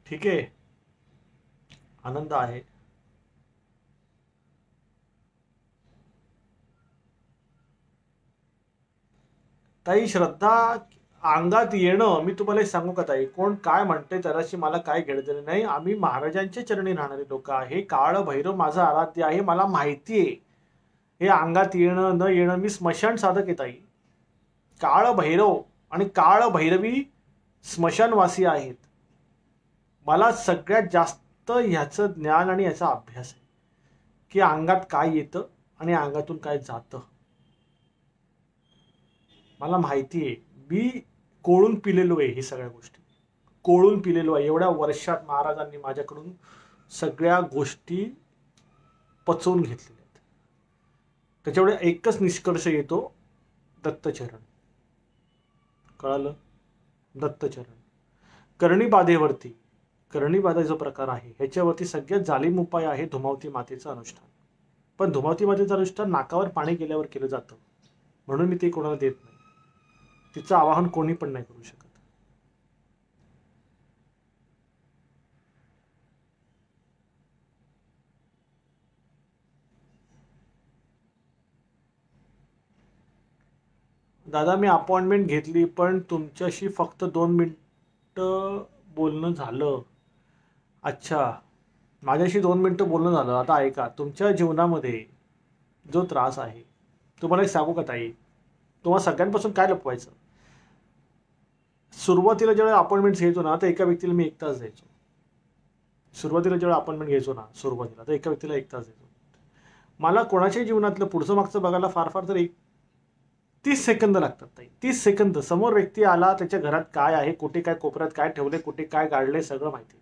ठीक आहे, आनंद आहे. ताई श्रद्धा अंगात येणं, मी तुम्हाला एक सांगू का ताई, कोण काय म्हणते त्याच्याशी मला काय घेणं नाही. आम्ही महाराजांच्या चरणी राहणारे लोक आहे. काळ भैरव माझं आराध्य आहे, मला माहिती आहे हे अंगात येणं न येणं. मी स्मशान साधक आहे ताई. काळ भैरव आणि काळ भैरवी स्मशानवासी आहेत. मला सगळ्यात जास्त ह्याचं ज्ञान आणि याचा अभ्यास आहे की अंगात काय येतं आणि अंगातून काय जातं. मला माहिती आहे. मी कोळून पिलेलो आहे. हे सगळ्या गोष्टी कोळून पिलेलो आहे. एवढ्या वर्षात महाराजांनी माझ्याकडून सगळ्या गोष्टी पचवून घेतलेल्या आहेत. त्याच्यामुळे एकच निष्कर्ष येतो, दत्तचरण. कळालं? दत्तचरण. करणीबाधेवरती, करणीबाधा जो प्रकार आहे ह्याच्यावरती सगळ्यात जालीम उपाय आहे धुमावती मातेचं अनुष्ठान. पण धुमावती मातेचं अनुष्ठान नाकावर पाणी गेल्यावर केलं जातं, म्हणून मी ते कोणाला देत नाही. तिचं आवाहन कोणी पण नाही करू शकत. दादा मी अपॉइंटमेंट घेतली पण तुमच्याशी फक्त 2 मिनिटं बोलणं झालं. अच्छा, माझ्याशी 2 मिनिटं बोलणं झालं. आता ऐका, तुमच्या जीवनामध्ये जो त्रास आहे, तुम्हाला एक सांगू का ताई, तुम्हाला सगळ्यांपासून काय लपवायचं. सुरुवातीला जेव्हा अपॉइंटमेंट घ्यायचो ना तर एका व्यक्तीला मी 1 तास द्यायचो. सुरुवातीला जेव्हा अपॉइंटमेंट घ्यायचो ना सुरुवातीला तर एका व्यक्तीला 1 तास द्यायचो. मला कोणाच्याही जीवनातलं पुढचं मागचं बघायला फार फार तर 30 सेकंद लागतात ताई. 30 सेकंद. समोर व्यक्ती आला, त्याच्या घरात काय आहे, कुठे काय कोपऱ्यात काय ठेवले, कुठे काय गाडले, सगळं माहिती.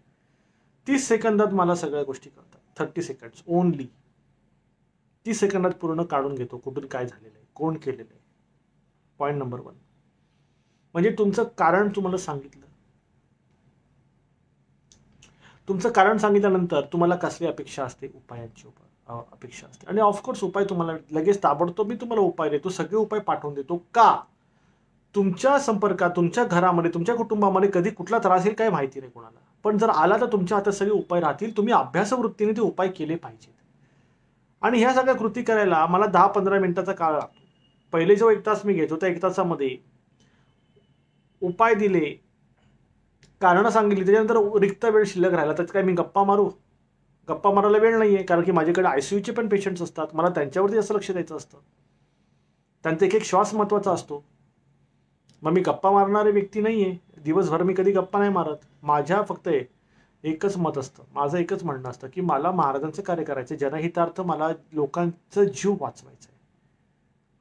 30 सेकंदात मला सगळ्या गोष्टी कळतात. 30 सेकंड्स ओनली. 30 सेकंदात पूर्ण काढून घेतो कुठून काय झालेलं आहे, कोण केलेलं आहे. Point number 1. म्हणजे तुमचं कारण तुम्हाला सांगितलं. तुमचं कारण सांगितल्यानंतर तुम्हाला कसली अपेक्षा असते, उपायांची अपेक्षा असते. आणि ऑफकोर्स उपाय तुम्हाला लगेच ताबडतोब मी तुम्हाला उपाय देतो, सगळे उपाय पाठवून देतो. का? तुमच्या संपर्कात, तुमच्या घरामध्ये, तुमच्या कुटुंबामध्ये कधी कुठला त्रास येईल काय माहिती नाही कोणाला. पण जर आला तर तुमच्या हातात सगळे उपाय राहतील. तुम्ही अभ्यासवृत्तीने ते उपाय केले पाहिजेत. आणि ह्या सगळ्या कृती करायला मला 10-15 मिनिटाचा काळ लागतो. पहिले जो 1 तास मी घेतो त्या 1 तासामध्ये उपाय दिले, कारणं सांगितली, त्याच्यानंतर रिक्त वेळ शिल्लक राहिला तर काय मी गप्पा मारू? गप्पा मारायला वेळ नाहीये, कारण की माझ्याकडे आयसीयूचे पण पेशंट्स असतात. मला त्यांच्यावरती जास्त लक्ष द्यायचं असतं. त्यांचा एक एक श्वास महत्वाचा असतो. मग मी गप्पा मारणारी व्यक्ती नाहीये. दिवसभर मी कधी गप्पा नाही मारत. माझ्या फक्त एकच मत असतं, माझं एकच म्हणणं असतं की मला महाराजांचं कार्य करायचं, जनहितार्थ मला लोकांचा जीव वाचवायचा आहे.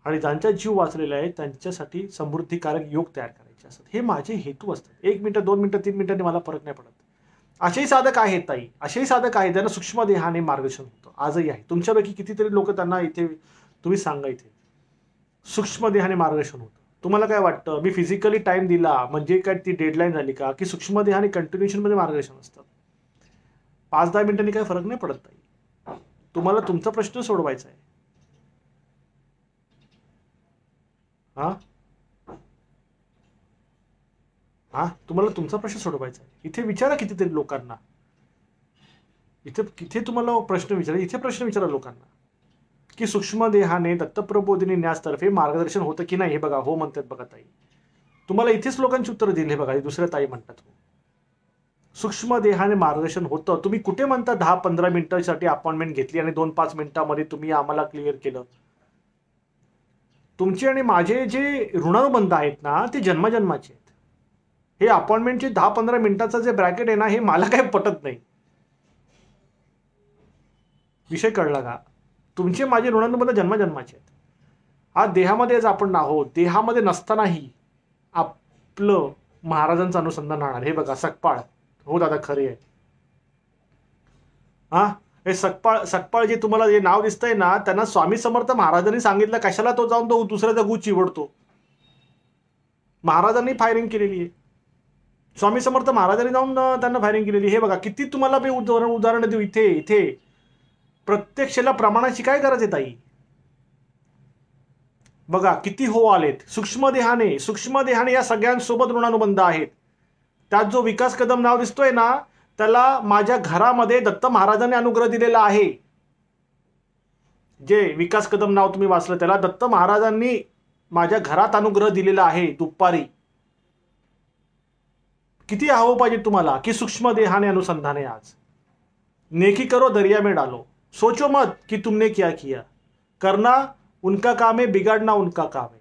आणि ज्यांचा जीव वाचलेला आहे त्यांच्यासाठी समृद्धिकारक योग तयार करायचे असतात. हे माझे हेतू असतात. 1 मिनिट, 2 मिनिटं, 3 मिनिटांनी मला फरक नाही पडत. असेही साधक आहेत ताई, असेही साधक आहेत ज्यांना सूक्ष्म देहाने मार्गदर्शन होतं. आजही आहे. तुमच्यापैकी कितीतरी लोक त्यांना इथे तुम्ही सांगा, इथे सूक्ष्म देहाने मार्गदर्शन होतं. तुम्हाला काय वाटतं, मी फिजिकली टाइम दिला म्हणजे काय ती डेडलाईन झाली का? की सूक्ष्म देहाने कंटिन्युएशनमध्ये मार्गदर्शन असतं. 5-10 मिनिटांनी काही फरक नाही पडत ताई. तुम्हाला तुमचा प्रश्न सोडवायचा आहे. तुम्हाला तुमचा प्रश्न सोडवायचा आहे. इथे विचारा कितीतरी लोकांना. इथे तुम्हाला प्रश्न विचारा, इथे प्रश्न विचारा लोकांना की सूक्ष्म देहाने दत्तप्रबोधिनी न्यासतर्फे मार्गदर्शन होतं की नाही. हे बघा, हो म्हणतात बघा ताई. तुम्हाला इथेच लोकांची उत्तरं दिली. हे बघा, दुसऱ्या ताई म्हणतात हो. सूक्ष्म देहाने मार्गदर्शन होतं. तुम्ही कुठे म्हणता 10-15 मिनिटांसाठी अपॉइंटमेंट घेतली आणि 2-5 मिनिटांमध्ये तुम्ही आम्हाला क्लिअर केलं. तुमचे आणि माझे जे ऋणानुबंध आहेत ना ते जन्मजन्माचे आहेत. हे अपॉइंटमेंटचे 10-15 मिनिटाचं जे ब्रॅकेट आहे ना, हे मला काही पटत नाही. विषय कळला का? तुमचे माझे ऋणानुबंध जन्मजन्माचे आहेत. आज देहामध्येच आपण आहोत. देहामध्ये नसतानाही आपलं महाराजांचं अनुसंधान राहणार. हे बघा, सकपाळ. हो दादा, खरे आहे. हे सकपाळ जे तुम्हाला जे नाव दिसतंय ना, त्यांना स्वामी समर्थ महाराजांनी सांगितलं कशाला तो जाऊन तो दुसऱ्याचा गू चिवडतो. महाराजांनी फायरिंग केलेली आहे. स्वामी समर्थ महाराजांनी जाऊन त्यांना फायरिंग केलेली. हे बघा, किती तुम्हाला मी उदाहरण देऊ. इथे प्रत्यक्षाला प्रमाणाची काय गरज आहे ताई. बघा किती हो आलेत. सूक्ष्म देहाने या सगळ्यांसोबत ऋणानुबंध आहेत. त्यात जो विकास कदम नाव दिसतोय ना, त्याला माझ्या घरामध्ये दत्त महाराजांनी अनुग्रह दिलेला आहे. जे विकास कदम नाव तुम्ही वाचलं त्याला दत्त महाराजांनी माझ्या घरात अनुग्रह दिलेला आहे दुपारी. किती हवं पाहिजे तुम्हाला की सूक्ष्म देहाने अनुसंधान है आज. नेकी करो दरिया में डालो. सोचो मत कि तुमने क्या किया. करना उनका काम है, बिगाड़ना उनका काम है.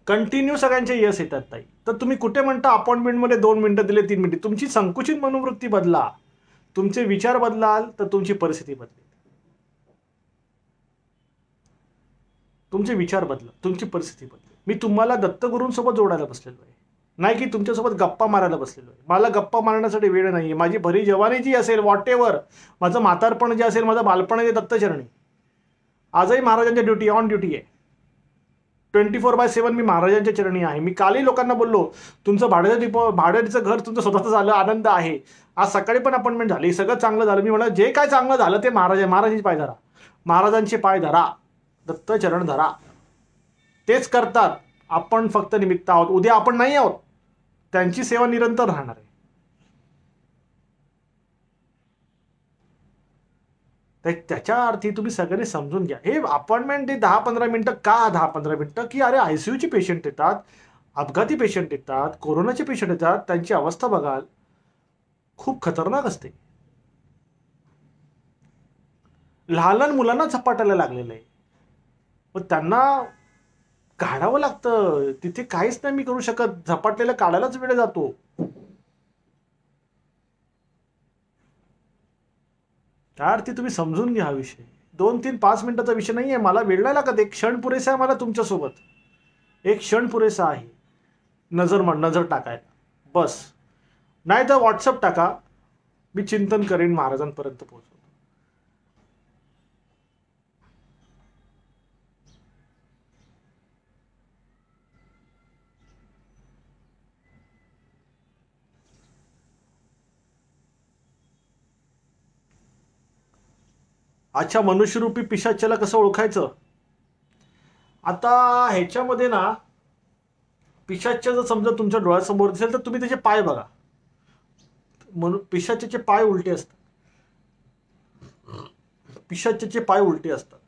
कंटिन्यू सगळ्यांचे यस येतात ताई. तर तुम्ही कुठे म्हणता अपॉइंटमेंटमध्ये 2 मिनिटं दिले, 3 मिनिटं. तुमची संकुचित मनोवृत्ती बदला. तुमचे विचार बदलाल तर तुमची परिस्थिती बदलेल. तुमचे विचार बदला, तुमची परिस्थिती बदलेल. मी तुम्हाला दत्तगुरूंसोबत जोडायला बसलेलो आहे, नाही की तुमच्यासोबत गप्पा मारायला बसलेलो आहे. मला गप्पा मारण्यासाठी वेळ नाहीये. माझी भरी जवानी जी असेल, वॉट एव्हर, माझं म्हातारपण जे असेल, माझं बालपण जे दत्तचरणी. आजही महाराजांच्या ड्युटी ऑन ड्युटी आहे. 24/7 मी महाराजांच्या चरणी आहे. मी कालही लोकांना बोललो, तुमचं भाड्याचं घर तुमचं स्वतःचं झालं, आनंद आहे. आज सकाळी पण अपॉइंटमेंट झाली, सगळं चांगलं झालं. मी म्हणलं जे काय चांगलं झालं ते महाराजांचे पाय धरा, महाराजांचे पाय धरा, दत्तचरण धरा. तेच करतात. आपण फक्त निमित्त आहोत. उद्या आपण नाही आहोत. त्यांची सेवा निरंतर राहणार आहे. त्याच्या अर्थी तुम्ही सगळे समजून घ्या. हे अपॉइंटमेंट 10-15 मिनिटं का 10-15 मिनिटं की अरे आयसीयूचे पेशंट येतात, अपघाती पेशंट येतात, कोरोनाचे पेशंट येतात, त्यांची अवस्था बघाल खूप खतरनाक असते. लहान लहान मुलांना झपाटायला लागलेलं आहे. मग त्यांना काढावं लागतं. तिथे काहीच नाही मी करू शकत. झपाटलेलं काढायलाच वेळ जातो. त्या अर्थी तुम्ही समजून घ्या हा विषय. 2-3-5 मिनिटाचा विषय नाही आहे. मला वेळ नाही लागत. एक क्षण पुरेसा आहे मला तुमच्यासोबत. एक क्षण पुरेसा आहे नजर टाकायला बस. नाही तर व्हॉट्सअप टाका, मी चिंतन करेन, महाराजांपर्यंत पोहोचवतो. अच्छा, मनुष्यरूपी पिशाच्याला कसं ओळखायचं? आता ह्याच्यामध्ये ना, पिशाच्य जर समजा तुमच्या डोळ्यासमोर दिसेल तर तुम्ही त्याचे पाय बघा. पिशाच्याचे पाय उलटे असतात. पिशाच्याचे पाय उलटे असतात.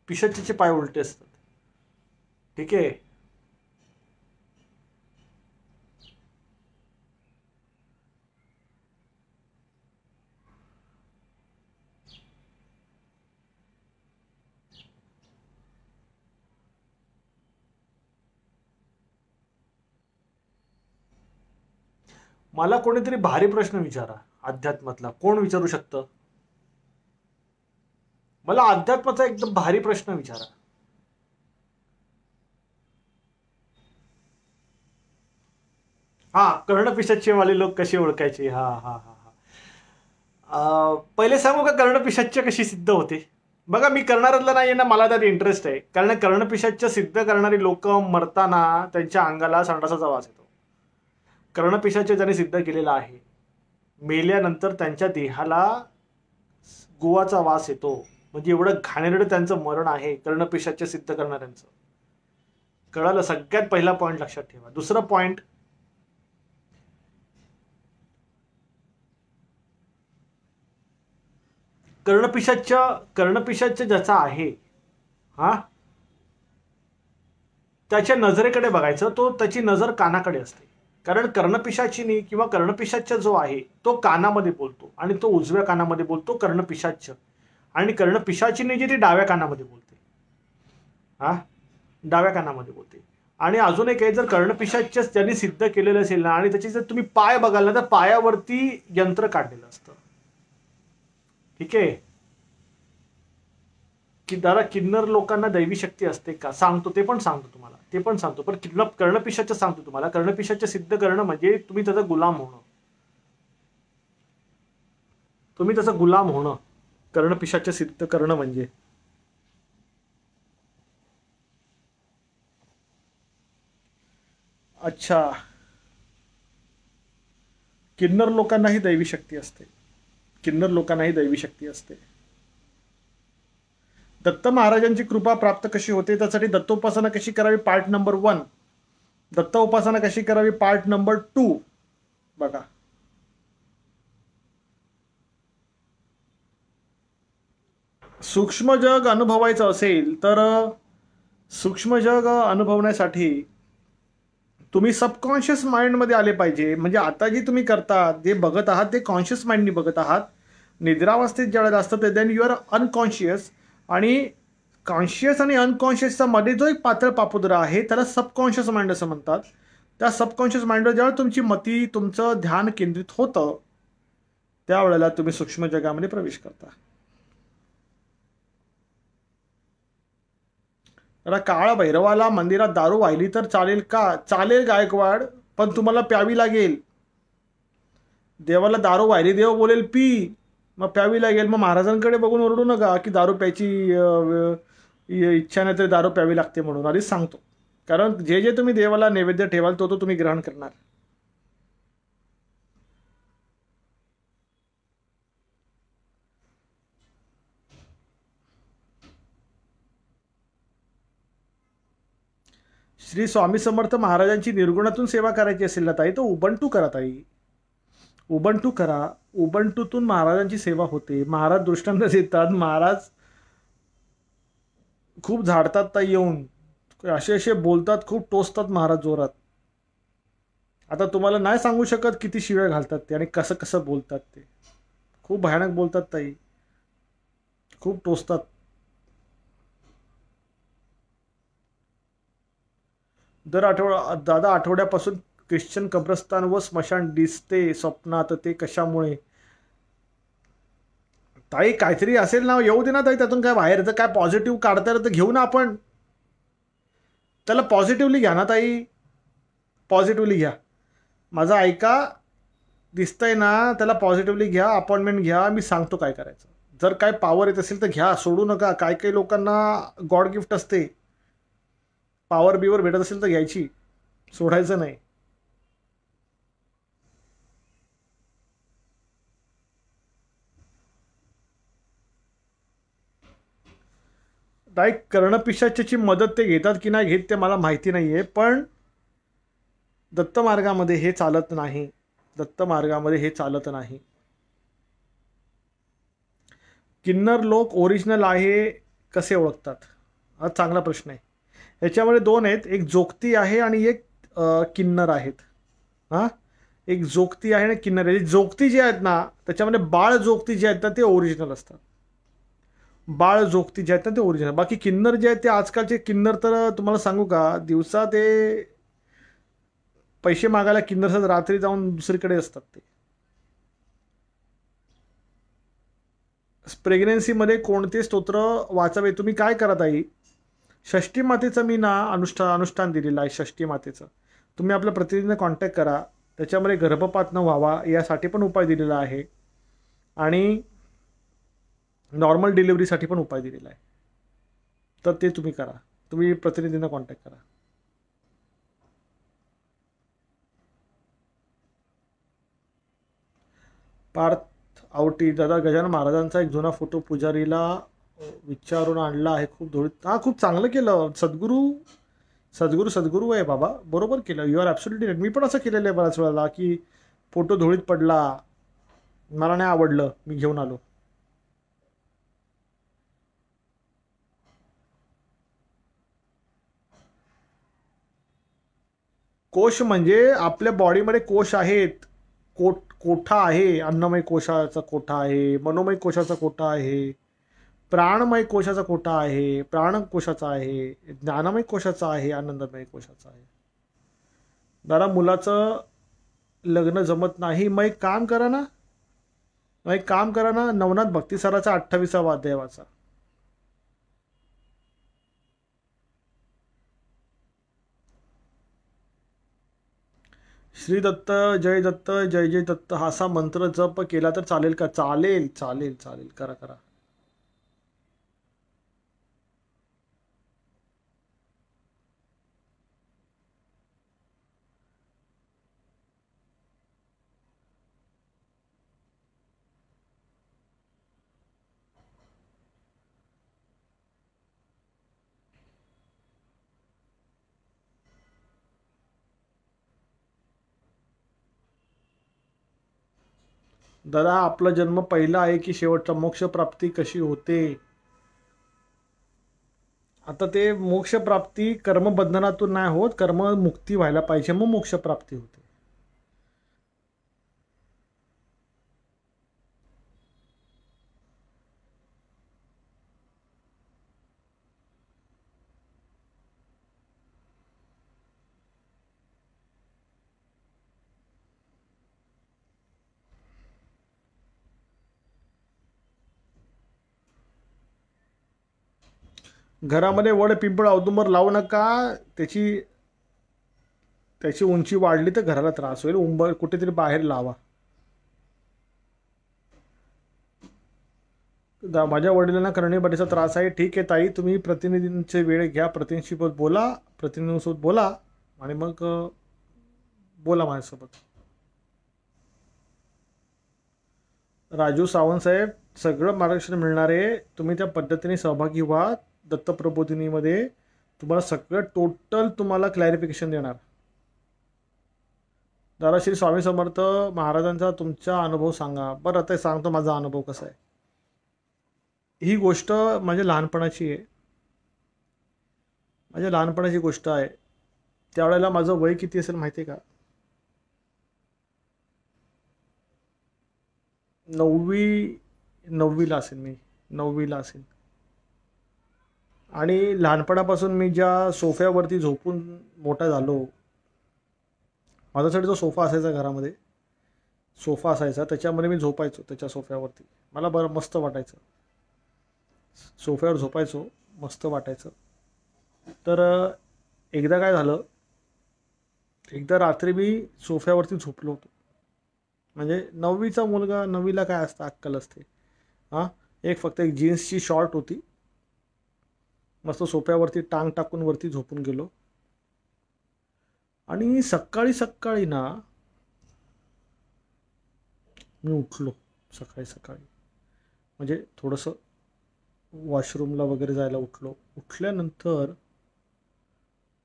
पिशाच्याचे पाय उलटे असतात. ठीक आहे. मला कोणीतरी भारी प्रश्न विचारा अध्यात्मातला. कोण विचारू शकतं? मला अध्यात्माचा एकदम भारी प्रश्न विचारा. हा, कर्णपिशाच्य वाले लोक कसे ओळखायचे? हा हा हा हा. पहिले सांगू का कर्णपिशाच्य कशी सिद्ध होते? बघा, मी करणाऱ्यातला नाही ना, मला त्यात इंटरेस्ट आहे. कारण कर्णपिशाच्य सिद्ध करणारी लोक मरताना त्यांच्या अंगाला संडासाचा वास येतो. कर्णपिशाच्य ज्याने सिद्ध केलेला आहे, मेल्यानंतर त्यांच्या देहाला गोवाचा वास येतो. म्हणजे एवढं घाणेरडं त्यांचं मरण आहे कर्णपिशाच्य सिद्ध करणाऱ्यांचं. कळालं? सगळ्यात पहिला पॉईंट लक्षात ठेवा. दुसरा पॉईंट, कर्णपिशाच्य ज्याचा आहे, हा, त्याच्या नजरेकडे बघायचं. तो त्याची नजर कानाकडे असते. कारण कर्णपिशाचिनी किंवा कर्णपिशाच्य जो आहे तो कानामध्ये बोलतो आणि तो उजव्या कानामध्ये बोलतो कर्णपिशाच्य. आणि कर्णपिशाचिनी जी ती डाव्या कानामध्ये बोलते. हा, डाव्या कानामध्ये बोलते. आणि अजून एक आहे, जर कर्णपिशाच्य ज्यांनी सिद्ध केलेलं असेल ना, आणि त्याची जर तुम्ही पाय बघाल ना, तर पायावरती यंत्र काढलेलं असतं. ठीक आहे. की दादा, किन्नर लोकांना दैवी शक्ती असते का? सांगतो, ते पण सांगतो तुम्हाला, ते पण सांगतो. पण कर्णपिशाच्य सांगतो तुम्हाला. कर्णपिशाच्य सिद्ध करणं म्हणजे तुम्ही त्याचा गुलाम होणं. तुम्ही त्याचा गुलाम होणं. कर्णपिशाच्य सिद्ध करणं म्हणजे. अच्छा, किन्नर लोकांनाही दैवी शक्ती असते. किन्नर लोकांनाही दैवी शक्ती असते. दत्त महाराजांची कृपा प्राप्त कशी होते, त्यासाठी दत्तोपासना कशी करावी पार्ट नंबर 1, दत्त उपासना कशी करावी पार्ट नंबर 2, बघा, सूक्ष्म जग अनुभवायचं असेल तर सूक्ष्म जग अनुभवण्यासाठी तुम्ही सबकॉन्शियस माइंडमध्ये आले पाहिजे. म्हणजे आता जे तुम्ही करता, जे बघत आहात ते कॉन्शियस माइंडनी बघत आहात. निद्रावस्थेत ज्यावेळेला असतं ते देन यू आर अनकॉन्शियस. आणि कॉन्शियस आणि अनकॉन्शियसचा मध्ये जो एक पातळ पापुद्रा आहे त्याला सबकॉन्शियस माइंड असं म्हणतात. त्या सबकॉन्शियस माइंडवर ज्यावेळेला तुमची मती, तुमचं ध्यान केंद्रित होतं त्यावेळेला तुम्ही सूक्ष्म जगामध्ये प्रवेश करता. आता काळ भैरवाला मंदिरात दारू वाहिली तर चालेल का? चालेल गायकवाड, पण तुम्हाला प्यावी लागेल. देवाला दारू वाहिली, देव बोलेल पी, मग प्यावी लागेल. मग महाराजांकडे बघून ओरडू नका की दारू प्यायची इच्छा नाही तरी दारू प्यावी लागते म्हणून. आधीच सांगतो, कारण जे जे तुम्ही देवाला नैवेद्य ठेवाल तो तुम्ही ग्रहण करणार. श्री स्वामी समर्थ महाराजांची निर्गुणातून सेवा करायची असेल ना ताई, तो उबंटू करा ताई, उबंटू करा. उबंटूतून महाराजांची सेवा होते. महाराज दृष्टांत देतात, महाराज खूप झाडतात ताई येऊन, असे असे बोलतात, खूप टोचतात महाराज जोरात. आता तुम्हाला नाही सांगू शकत किती शिव्या घालतात ते आणि कसं कसं बोलतात ते. खूप भयानक बोलतात ताई, खूप टोचतात. दादा आठवड्यापासून ख्रिश्चन कब्रस्तान व स्मशान दिसते स्वप्नात, ते कशामुळे? ताई काहीतरी असेल ना, येऊ दे ना ताई त्यातून. काय बाहेर तर काय पॉझिटिव्ह काढता येतं घेऊ ना आपण, त्याला पॉझिटिव्हली घ्या ना ताई, पॉझिटिव्हली घ्या. माझं ऐका, दिसतंय ना, त्याला पॉझिटिव्हली घ्या. अपॉइंटमेंट घ्या, मी सांगतो काय करायचं. जर काय पॉवर येत असेल तर घ्या, सोडू नका. काही काही लोकांना गॉड गिफ्ट असते, पॉवर बिवर भेटत असेल तर घ्यायची, सोडायचं नाही. डायरेक्ट कर्णपिशाच्याची मदत ते घेतात की नाही घेत ते मला माहिती नाही आहे, पण दत्त मार्गामध्ये हे चालत नाही. दत्त मार्गामध्ये हे चालत नाही. किन्नर लोक ओरिजिनल आहे कसे ओळखतात? हा चांगला प्रश्न आहे. याच्यामध्ये दोन आहेत, एक जोगती आहे आणि एक किन्नर आहेत. हां, एक जोगती आहे आणि किन्नर आहे. जोगती जे आहेत ना त्याच्यामध्ये बाळ जोगती जे आहेत ना ते ओरिजिनल असतात. बाळ जोगती जे आहेत ना ते ओरिजिनल. बाकी किन्नर जे आहेत ते आजकालचे किन्नर तर तुम्हाला सांगू का, दिवसा ते पैसे मागायला किन्नर असतात, रात्री जाऊन दुसरीकडे असतात ते. प्रेग्नेन्सीमध्ये कोणते स्तोत्र वाचावे? तुम्ही काय करत आहे, षष्टी मातेचं मी ना अनुष्ठान दिलेलं आहे. षष्टी मातेचं तुम्ही आपल्या प्रतिनिधीने कॉन्टॅक्ट करा. त्याच्यामध्ये गर्भपात न व्हावा यासाठी पण उपाय दिलेला आहे आणि नॉर्मल डिलिव्हरीसाठी पण उपाय दिलेला आहे. तर ते तुम्ही करा, तुम्ही प्रतिनिधींना कॉन्टॅक्ट करा. पार्थ आवटी, दादा गजानन महाराजांचा एक जुना फोटो पुजारीला विचारून आणला आहे, खूप धुळीत. हा, खूप चांगलं केलं. सद्गुरू सद्गुरू सद्गुरू आहे बाबा, बरोबर केलं. You are absolutely right. मी पण असं केलेलं आहे बऱ्याच वेळेला की फोटो धुळीत पडला, मला नाही आवडलं, मी घेऊन आलो. कोश म्हणजे आपल्या बॉडीमध्ये कोश आहेत. कोठा आहे, अन्नमय कोशाचा कोठा आहे, मनोमय कोशाचा कोठा आहे, प्राणमय कोशाचा कोठा आहे, प्राण कोशाचा आहे, ज्ञानमय कोशाचा आहे, आनंदमय कोशाचा आहे. दादा मुलाचं लग्न जमत नाही, मग एक काम करा ना, मग एक काम करा ना, नवनाथ भक्तिसाराचा 28वा अध्याय वाचा. श्री दत्त, जय दत्त, जय जय दत्त हा असा मंत्र जप केला तर चालेल का? चालेल चालेल चालेल, करा करा. दादा आपला जन्म पहिला आहे की शेवटचा? मोक्ष प्राप्ती कशी होते? आता ते मोक्ष प्राप्ती कर्मबंधनातून नाही होत, कर्म मुक्ती व्हायला पाहिजे, मग मोक्ष प्राप्ती होते. घरामध्ये वड पिंपळ औदुंबर लावू नका. त्याची त्याची उंची वाढली तर घराला त्रास होईल. उंबर कुठेतरी बाहेर लावा. माझ्या वडिलांना करणेबाटीचा त्रास आहे. ठीक आहे ताई, तुम्ही प्रतिनिधींचे वेळ घ्या, प्रतिनिधीसोबत बोला, प्रतिनिधींसोबत बोला आणि मग बोला माझ्यासोबत. राजू सावंत साहेब, सगळं मार्गदर्शन मिळणार आहे. तुम्ही त्या पद्धतीने सहभागी व्हा दत्तप्रबोधिनीमध्ये. तुम्हाला सगळं टोटल तुम्हाला क्लॅरिफिकेशन देणार. दादा श्री स्वामी समर्थ महाराजांचा तुमचा अनुभव सांगा. बरं, आता सांगतो माझा अनुभव कसा आहे. ही गोष्ट माझ्या लहानपणाची आहे. माझ्या लहानपणाची गोष्ट आहे. त्यावेळेला माझं वय किती असेल माहिती आहे का? 9वीला असेल मी. 9वीला असेल. आणि लहानपणापासून मी ज्या सोफ्यावरती झोपून मोठा झालो, माझ्यासाठी जो सोफा असायचा घरामध्ये, सोफा असायचा त्याच्यामध्ये मी झोपायचो. त्याच्या सोफ्यावरती मला बरं मस्त वाटायचं. सोफ्यावर झोपायचो, मस्त वाटायचं. तर एकदा काय झालं, एकदा रात्री मी सोफ्यावरती झोपलो होतो. म्हणजे 9वीचा मुलगा, 9वीला काय असतं, अक्कल असते. हां, फक्त एक जीन्सची शॉर्ट होती. मस्त सोफ्यावरती टांग टाकून वरती झोपून गेलो. आणि सकाळी सकाळी ना मी उठलो. सकाळी सकाळी म्हणजे थोडंसं वॉशरूमला वगैरे जायला उठलो. उठल्यानंतर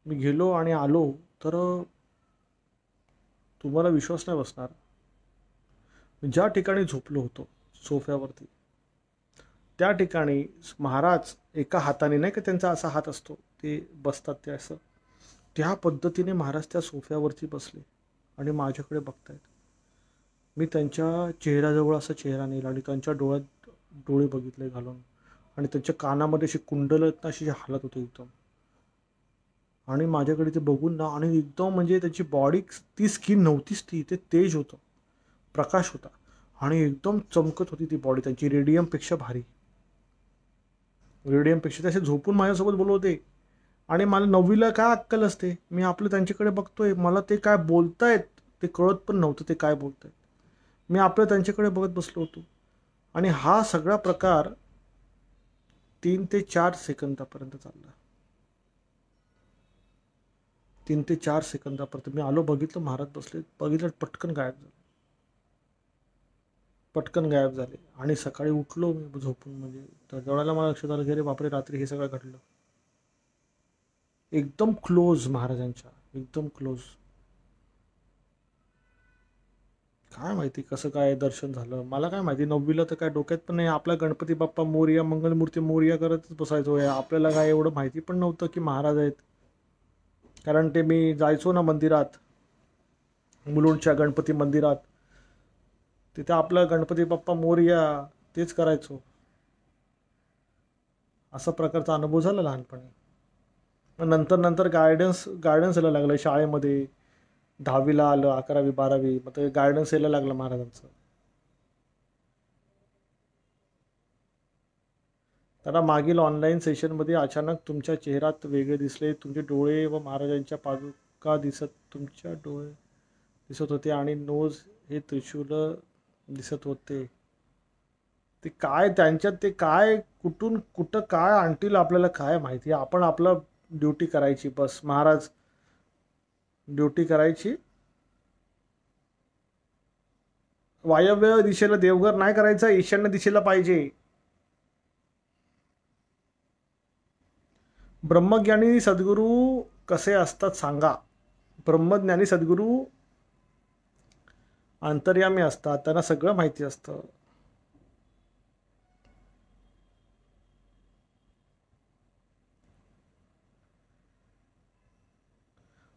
मी गेलो आणि आलो, तर तुम्हाला विश्वास नाही बसणार, ज्या ठिकाणी झोपलो होतो सोफ्यावरती, त्या ठिकाणी महाराज एका हाताने, नाही का त्यांचा असा हात असतो, ते बसतात ते असं, त्या पद्धतीने महाराज त्या सोफ्यावरती बसले आणि माझ्याकडे बघतायत. मी त्यांच्या चेहऱ्याजवळ असा चेहरा नेला आणि त्यांच्या डोळ्यात डोळे बघितले घालून, आणि त्यांच्या कानामध्ये अशी कुंडलं अशी हालत होते एकदम. आणि माझ्याकडे ते बघून ना, आणि एकदम म्हणजे त्याची बॉडी, ती स्किन नव्हतीच ती, ते तेज होतं, प्रकाश होता आणि एकदम चमकत होती ती बॉडी त्यांची, रेडियमपेक्षा भारी, रेडियमपेक्षा. तसे झोपून माझ्यासोबत बोलत होते. आणि मला 9वीला काय अक्कल असते, मी आपलं त्यांच्याकडे बघतोय, मला ते काय बोलतायत ते कळत पण नव्हतं, ते काय बोलतायत. मी आपलं त्यांच्याकडे बघत बसलो होतो. आणि हा सगळा प्रकार 3 ते 4 सेकंदापर्यंत चालला. 3 ते 4 सेकंदापर्यंत मी आलो, बघितलं महाराज बसले, बघितलं, पटकन गायब झाले. पटकन गायब झाले. आणि सकाळी उठलो मी झोपून, म्हणजे तर जेवढ्याला मला लक्षात आलं की अरे बापरे, रात्री हे सगळं घडलं. एकदम क्लोज महाराजांच्या, एकदम क्लोज. काय माहिती कसं काय दर्शन झालं, मला काय माहिती. 9वीला तर काय डोक्यात पण नाही. आपला गणपती बाप्पा मोरया, मंगलमूर्ती मोरया करतच बसायचो. आपल्याला काय एवढं माहिती पण नव्हतं की महाराज आहेत. कारण ते मी जायचो ना मंदिरात, मुलुंडच्या गणपती मंदिरात, तिथे आपलं गणपती बाप्पा मोरया तेच करायचो. असा प्रकारचा अनुभव झाला लहानपणी. नंतर नंतर गायडन्स यायला लागलं शाळेमध्ये. 10वीला आलं, 11वी 12वी, मग ते गायडन्स यायला लागलं महाराजांचं. त्याला मागील ऑनलाईन सेशनमध्ये अचानक तुमच्या चेहऱ्यात वेगळे दिसले. तुमचे डोळे व महाराजांच्या पादुका तुमच्या डोळे दिसत होते आणि नोज हे त्रिशूल दिसत होते. ते काय त्यांच्यात, ते काय कुठून कुठं काय आणतील आपल्याला काय माहिती. आपण आपलं ड्युटी करायची बस. महाराज ड्युटी करायची. वायव्य दिशेला देवघर नाही करायचं, ईशान्य दिशेला पाहिजे. ब्रह्मज्ञानी सद्गुरू कसे असतात सांगा. ब्रह्मज्ञानी सद्गुरू अंतर्यामी असतात, त्यांना सगळं माहिती असतं.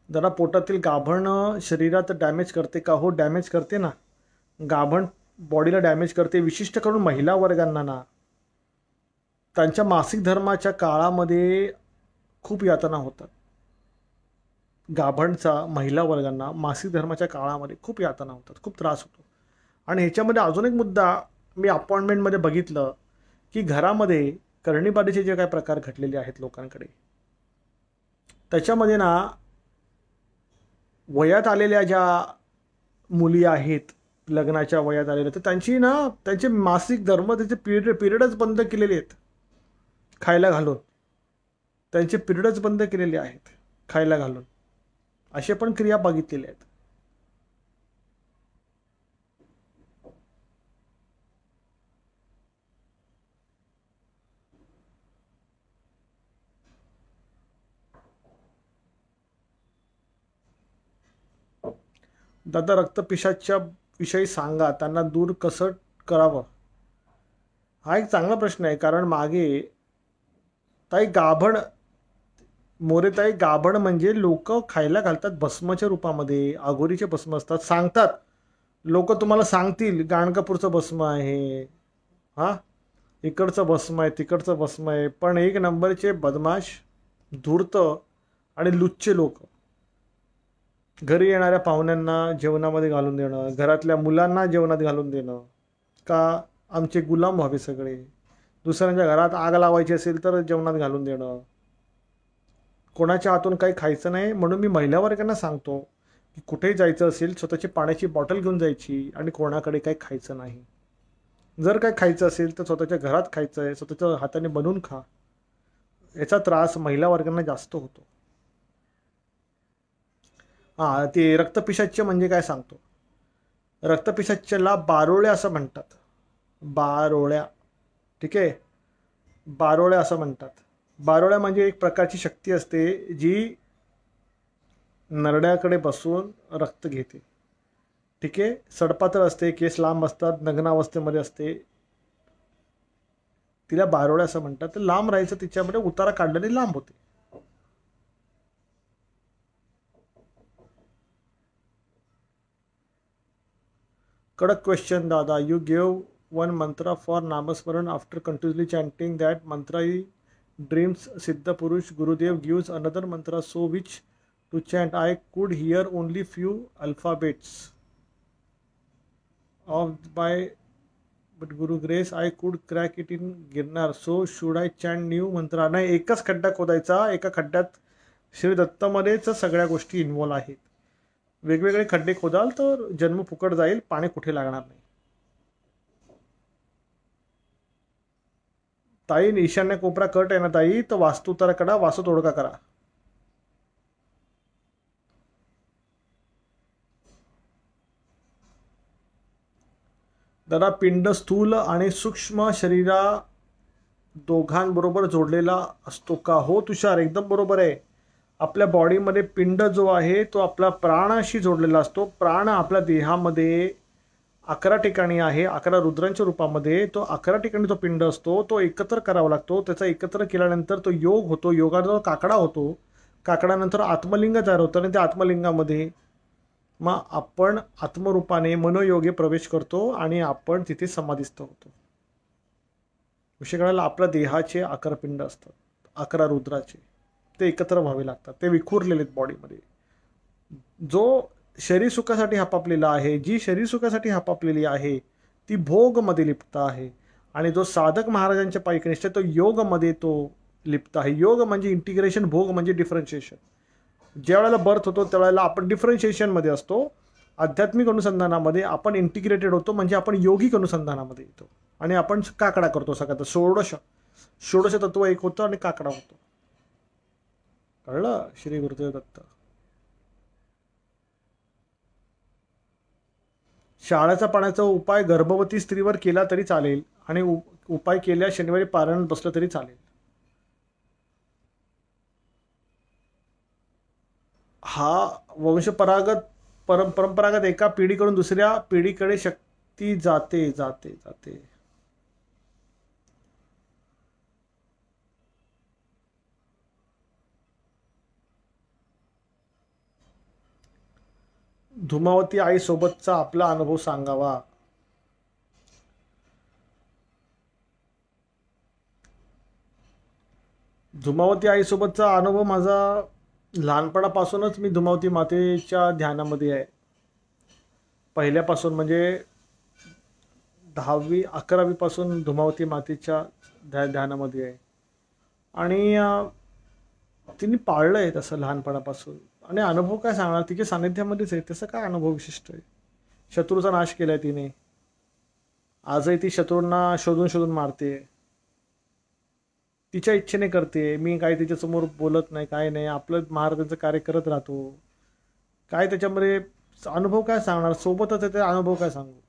जरा पोटातील गाभण शरीरात डॅमेज करते का? हो, डॅमेज करते ना. गाभण बॉडीला डॅमेज करते. विशिष्ट करून महिला वर्गांना ना, त्यांच्या मासिक धर्माच्या काळामध्ये खूप यातना होतात. गाभणचा महिला वर्गांना मासिक धर्माच्या काळामध्ये खूप यातना होतात, खूप त्रास होतो. आणि ह्याच्यामध्ये अजून एक मुद्दा मी अपॉइंटमेंटमध्ये बघितलं, की घरामध्ये करणीबारीचे जे काही प्रकार घडलेले आहेत लोकांकडे, त्याच्यामध्ये ना वयात आलेल्या ज्या मुली आहेत, लग्नाच्या वयात आलेल्या, तर त्यांची ना त्यांचे मासिक धर्म, त्याचे पिरियडच बंद केलेले आहेत खायला घालून. त्यांचे पिरियडच बंद केलेले आहेत खायला घालून. असे पण क्रिया बघितलेल्या आहेत. दादा, रक्तपिशाच्या विषयी सांगा, त्यांना दूर कसं करावं? हा एक चांगला प्रश्न आहे. कारण मागे ताई गाभण, मोरेताई, गाभण म्हणजे लोक खायला घालतात भस्माच्या रूपामध्ये. अघोरीचे भस्म असतात, सांगतात लोक, तुम्हाला सांगतील गाणगापूरचं भस्म आहे, हा इकडचं भस्म आहे, तिकडचं भस्म आहे. पण एक नंबरचे बदमाश, धूर्त आणि लुच्चे लोक घरी येणाऱ्या पाहुण्यांना जेवणामध्ये घालून देणं, घरातल्या मुलांना जेवणात घालून देणं, का आमचे गुलाम व्हावे सगळे. दुसऱ्यांच्या घरात आग लावायची असेल तर जेवणात घालून देणं. कोणाच्या हातून काही खायचं नाही. म्हणून मी महिला वर्गांना सांगतो की कुठेही जायचं असेल स्वतःची पाण्याची बॉटल घेऊन जायची आणि कोणाकडे काही खायचं नाही. जर काही खायचं असेल तर स्वतःच्या घरात खायचं आहे, स्वतःच्या हाताने बनवून खा. याचा त्रास महिला वर्गांना जास्त होतो. हां, ते रक्तपिशाच्य म्हणजे काय सांगतो. रक्तपिशाच्याला बारोळ्या असं म्हणतात. बारोळ्या, ठीक आहे, बारोळ्या असं म्हणतात. बारोळ्या म्हणजे एक प्रकारची शक्ती असते जी नरड्याकडे बसून रक्त घेते. ठीक आहे, सडपातळ असते, केस लांब असतात, नग्नावस्थेमध्ये असते, तिला बारोळ्या असं म्हणतात. तर लांब राहायचं, तिच्यामध्ये उतारा काढल्याने लांब होते. कडक क्वेश्चन दादा. You give one mantra for namasmaran after continuously chanting that mantra he dreams siddha purush Gurudev gives another mantra so which to chant. I could hear only few alphabets of by but guru grace I could crack it in Girnar. So should I chant new mantra? नाही, एकच खड्डा खोदायचा. एका खड्ड्यात श्री दत्तामध्येच सगळ्या गोष्टी involve आहेत. वेगवेगळे खड्डे खोदाल तर जन्म फुकट जाईल, पाणी कुठे लागणार नाही. ताई, ईशान्य कोपरा कट आहे ना ताई, तर वास्तू उतारा करा, वास्तू तोडका करा. दादा, पिंड स्थूल आणि सूक्ष्म शरीरा दोघांबरोबर जोडलेला असतो का? हो तुषार, एकदम बरोबर आहे. आपल्या बॉडीमध्ये पिंड जो आहे तो आपला प्राणाशी जोडलेला असतो. प्राण आपल्या देहामध्ये 11 ठिकाणी आहे, 11 रुद्रांच्या रूपामध्ये. तो 11 ठिकाणी तो पिंड असतो, तो एकत्र करावा लागतो. त्याचा एकत्र केल्यानंतर तो योग होतो, योगानंतर काकडा होतो, काकडानंतर आत्मलिंग तयार होतं, आणि त्या आत्मलिंगामध्ये मग आपण आत्मरूपाने मनोयोगे प्रवेश करतो आणि आपण तिथे समाधिस्थ होतो. विषय कळाला. आपल्या देहाचे 11 पिंड असतात, 11 रुद्राचे, ते एकत्र व्हावे लागतात. ते विखुरलेले आहेत बॉडीमध्ये. जो शरीर सुखासाठी हापापलेला आहे, जी शरीर सुखासाठी हापापलेली आहे, ती भोगमध्ये लिप्त आहे. आणि जो साधक महाराजांच्या पायी निष्ठ तो योगमध्ये तो लिप्त आहे. योग म्हणजे इंटिग्रेशन, भोग म्हणजे डिफरन्शिएशन. ज्या वेळेला बर्थ होतो त्यावेळेला आपण डिफरन्शिएशनमध्ये असतो. आध्यात्मिक अनुसंधानामध्ये आपण इंटिग्रेटेड होतो, म्हणजे आपण योगिक अनुसंधानामध्ये येतो. आणि आपण काकडा करतो सगळ्यात. षोडश तत्व एक होतं आणि काकडा होतो. कळलं? श्री गुरुदेव दत्त. शाळाचा पाण्याचा उपाय गर्भवती स्त्रीवर केला तरी चालेल, आणि उपाय केल्या शनिवारी पारायण बसलं तरी चालेल. हा वंशपरागत परंपरागत एका पिढीकडून दुसऱ्या पिढीकडे शक्ती जाते जाते जाते. धुमावती आई सोबतचा आपला अनुभव सांगावा. धुमावती आई सोबतचा अनुभव माझा लहानपणापासूनच मी धुमावती मातेच्या ध्यानामध्ये आहे. पहिल्यापासून म्हणजे 10वी-11वी पासून धुमावती मातेच्या ध्यानामध्ये आहे. आणि तिने पाळलं आहे तसं लहानपणापासून. आणि अनुभव काय सांगणार, तिच्या सानिध्यामध्येच आहे, तसं काय अनुभव विशिष्ट आहे. शत्रूचा नाश केलाय तिने. आजही ती शत्रूंना शोधून शोधून मारते. तिच्या इच्छेने करते. मी काही तिच्यासमोर बोलत नाही, काय नाही, आपलं महाराजांचं कार्य करत राहतो. काय त्याच्यामध्ये अनुभव काय सांगणार, सोबतच आहे ते अनुभव काय सांगू.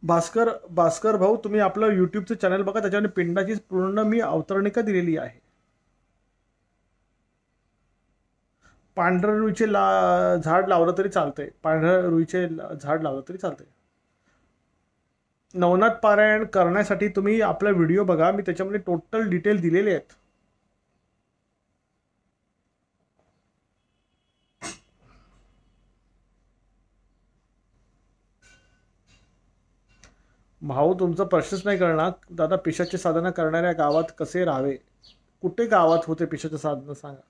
भास्कर भाऊ, तुम्ही आपलं युट्यूबचं चॅनल बघा, त्याच्यावर पिंडाची पूर्ण मी अवतरणिका दिलेली आहे. पांढऱ्या रुईचे झाड लावलं तरी चालतंय. पांढऱ्या रुईचे झाड लावलं तरी चालतंय. नवनाथ पारायण करण्यासाठी तुम्ही आपला व्हिडिओ बघा, मी त्याच्यामध्ये टोटल डिटेल दिलेले आहेत. भाऊ तुमचा प्रश्नच नाही करणार दादा. पिशाची साधना करणाऱ्या गावात कसे राहावे. कुठे गावात होते पिशाची साधना सांगा.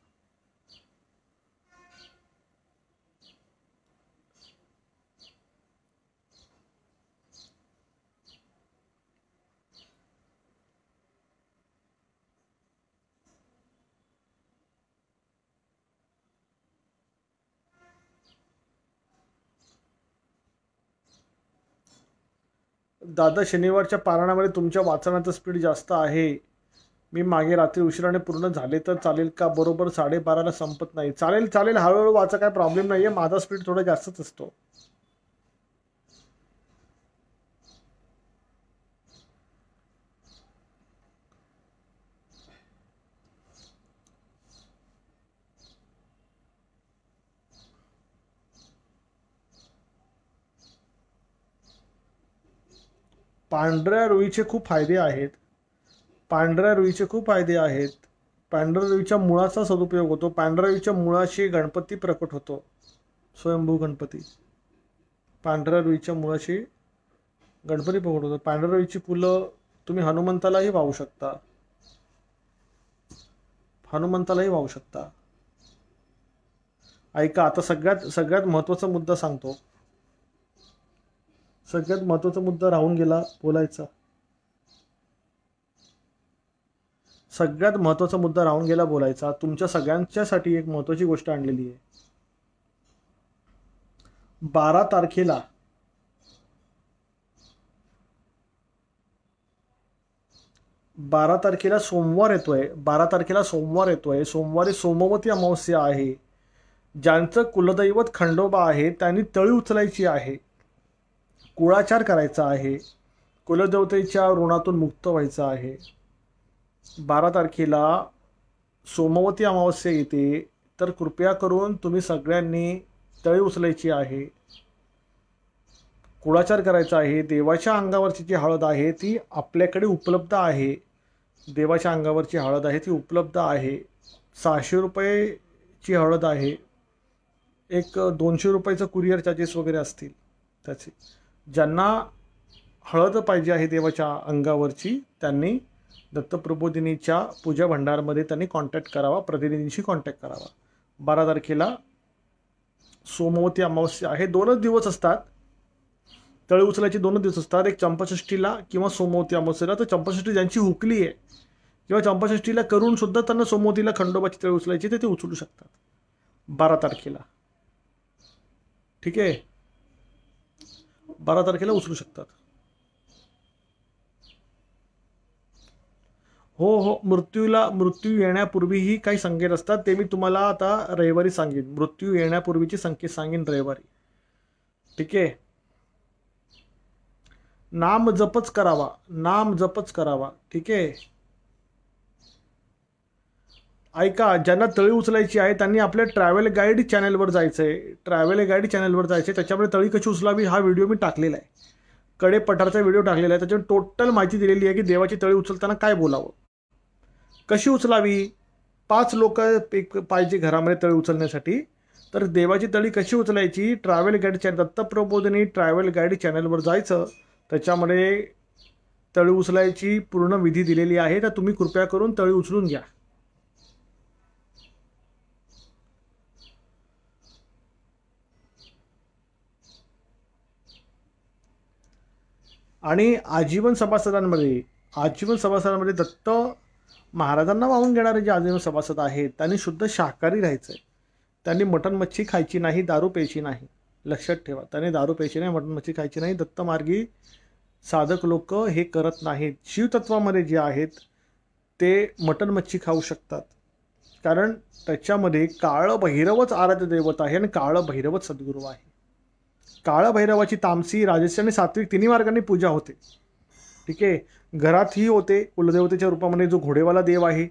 दादा शनिवारच्या पारायणामध्ये तुमच्या वाचनाचं स्पीड जास्त आहे. मी मागे रात्री उशिराने पूर्ण झाले तर चालेल का. बरोबर 12:30ला संपत नाही. चालेल चालेल, हळूहळू वाचा, काय प्रॉब्लेम नाहीये. माझा स्पीड थोडा जास्तच असतो. पांढऱ्या रुईचे खूप फायदे आहेत. पांढऱ्या रुईचे खूप फायदे आहेत. पांढऱ्या रुईच्या मुळाचा सदुपयोग होतो. पांढऱ्या रुईच्या मुळाशी गणपती प्रकट होतो, स्वयंभू गणपती. पांढऱ्या रुईच्या मुळाशी गणपती प्रकट होतो. पांढऱ्या रुईची फुलं तुम्ही हनुमंतालाही वाहू शकता. हनुमंतालाही वाहू शकता. ऐका, आता सगळ्यात महत्त्वाचा मुद्दा सांगतो. सगळ्यात महत्त्वाचा मुद्दा राहून गेला बोलायचा. सगळ्यात महत्त्वाचा मुद्दा राहून गेला बोलायचा. तुमच्या सगळ्यांच्यासाठी एक महत्त्वाची गोष्ट आणलेली आहे. 12 तारखेला सोमवार येतोय. 12 तारखेला सोमवार येतोय. सोमवारी सोमवती अमावस्या आहे. ज्यांचं कुलदैवत खंडोबा आहे त्यांनी तळी उचलायची आहे, कुळाचार करायचा आहे, कुलदेवतेच्या ऋणातून मुक्त व्हायचं आहे. 12 तारखेला सोमवती अमावस्या येते, तर कृपया करून तुम्ही सगळ्यांनी तळी उचलायची आहे, कुळाचार करायचा आहे. देवाच्या अंगावरची जी हळद आहे ती आपल्याकडे उपलब्ध आहे. देवाच्या अंगावरची हळद आहे ती उपलब्ध आहे. 600 रुपयेची हळद आहे. एक 200 रुपयाचं कुरिअर चार्जेस वगैरे असतील त्याचे. ज्यांना हळद पाहिजे आहे देवाच्या अंगावरची त्यांनी दत्तप्रबोधिनीच्या पूजा भंडारमध्ये त्यांनी कॉन्टॅक्ट करावा, प्रतिनिधींशी कॉन्टॅक्ट करावा. 12 तारखेला सोमवती अमावस्या आहे. 2च दिवस असतात तळी उचलायची, 2च दिवस असतात. एक चंपाषष्ठीला किंवा सोमवती अमावस्येला. तर चंपाषष्ठी ज्यांची हुकली आहे किंवा चंपाषष्ठीला करून सुद्धा त्यांना सोमवतीला खंडोबाची तळी उचलायची, ते उचलू शकतात 12 तारखेला. ठीक आहे, 12 तारखेला उचलू शकतात. हो, मृत्यू येण्यापूर्वीही काही संकेत असतात. ते मी तुम्हाला आता रविवारी सांगेन. मृत्यू येण्यापूर्वीचे संकेत सांगेन रविवारी. ठीक आहे. नाम जपच करावा, नाम जपच करावा. ठीक आहे. ऐका, ज्यांना तळी उचलायची आहे त्यांनी आपल्या ट्रॅव्हल गाईड चॅनलवर जायचंय. ट्रॅव्हल गाईड चॅनलवर जायचंय. त्याच्यामध्ये तळी कशी उचलावी हा व्हिडिओ मी टाकलेला आहे. कडे पठारचा व्हिडिओ टाकलेला आहे. त्याच्यावर टोटल माहिती दिलेली आहे की देवाची तळी उचलताना काय बोलावं, कशी उचलावी. 5 लोक पाहिजे घरामध्ये तळी उचलण्यासाठी. तर देवाची तळी कशी उचलायची, travel guide channel, Dattaprabodhini travel guide चॅनलवर जायचं. त्याच्यामध्ये तळी उचलायची पूर्ण विधी दिलेली आहे. तर तुम्ही कृपया करून तळी उचलून घ्या. आणि आजीवन सभासदांमध्ये दत्त महाराजांना वाहून घेणारे जे आजीवन सभासद आहेत त्यांनी शुद्ध शाकाहारी राहायचं आहे. त्यांनी मटण मच्छी खायची नाही, दारू प्यायची नाही. लक्षात ठेवा, त्यांनी दारू प्यायची नाही, मटण मच्छी खायची नाही. दत्तमार्गी साधक लोक हे करत नाहीत. शिवतत्वामध्ये जे आहेत ते मटण मच्छी खाऊ शकतात, कारण त्याच्यामध्ये काळ भैरवच आराध्य दैवत आहे आणि काळ भैरवच सद्गुरू आहे. काळ भैरवाची तामसी, राजसी आणि सात्विक तिन्ही मार्गांनी पूजा होते. ठीक आहे. घरातही होते कुलदेवतेच्या रूपामध्ये जो घोडेवाला देव आहे,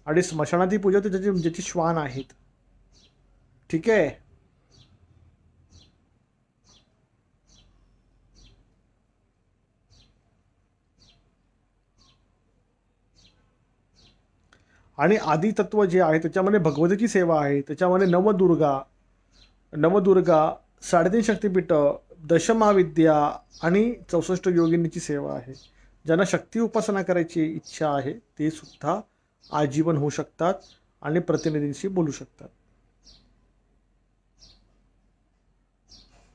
आणि स्मशानातही पूजा होते ज्याची श्वान आहेत. ठीक आहे. आणि आदितत्व जे आहे त्याच्यामध्ये भगवतीची सेवा आहे. त्याच्यामध्ये नवदुर्गा 3.5 शक्तिपीठ, दशमहाविद्या आणि 64 योगिनीची सेवा आहे. ज्यांना शक्ती उपासना करायची इच्छा आहे ते सुद्धा आजीवन होऊ शकतात आणि प्रतिनिधींशी बोलू शकतात.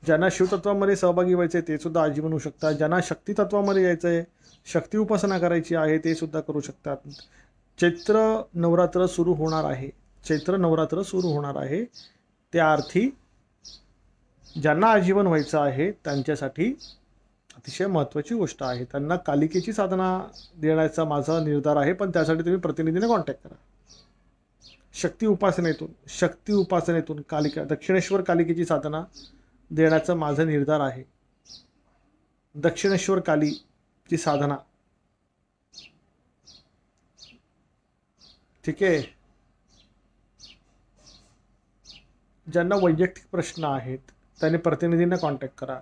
ज्यांना शिवतत्वामध्ये सहभागी व्हायचे ते सुद्धा आजीवन होऊ शकतात. ज्यांना शक्तितत्वामध्ये यायचं आहे, शक्ती उपासना करायची आहे ते सुद्धा करू शकतात. चैत्र नवरात्र सुरू होणार आहे. त्या अर्थी ज्यांना आजीवन व्हायचं आहे त्यांच्यासाठी अतिशय महत्त्वाची गोष्ट आहे. त्यांना कालिकेची साधना देण्याचा माझा निर्धार आहे, पण त्यासाठी तुम्ही प्रतिनिधीने कॉन्टॅक्ट करा. शक्ती उपासनेतून कालिका, दक्षिणेश्वर कालिकेची साधना देण्याचा माझा निर्धार आहे. दक्षिणेश्वर कालीची साधना. ठीक आहे. ज्यांना वैयक्तिक प्रश्न आहेत त्यांनी प्रतिनिधींना कॉन्टॅक्ट करा.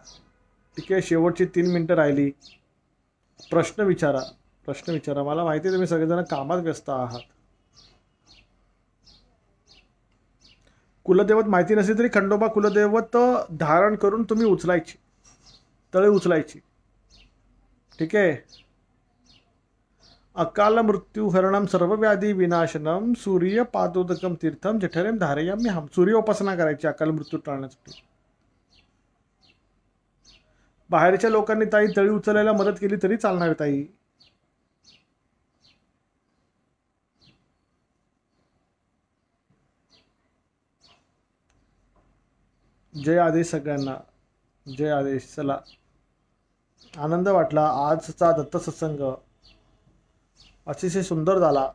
ठीक आहे. शेवटची 3 मिनटं राहिली. प्रश्न विचारा. मला माहिती आहे तुम्ही सगळेजण कामात व्यस्त आहात. कुलदैवत माहिती नसली तरी खंडोबा कुलदैवत धारण करून तुम्ही तळे उचलायची. ठीक आहे. अकाल मृत्युहरणम सर्वव्याधी विनाशनम सूर्य पादोदकम तीर्थम जठरेम धारयाम्य हम. सूर्य उपासना करायची अकाल मृत्यू टाळण्यासाठी. बाहेरच्या लोकांनी ताई तळी उचलायला मदत केली तरी चालणार ताई. जय आदेश सगळ्यांना. जय आदेश. चला, आनंद वाटला. आजचा दत्त सत्संग अतिशय सुंदर झाला.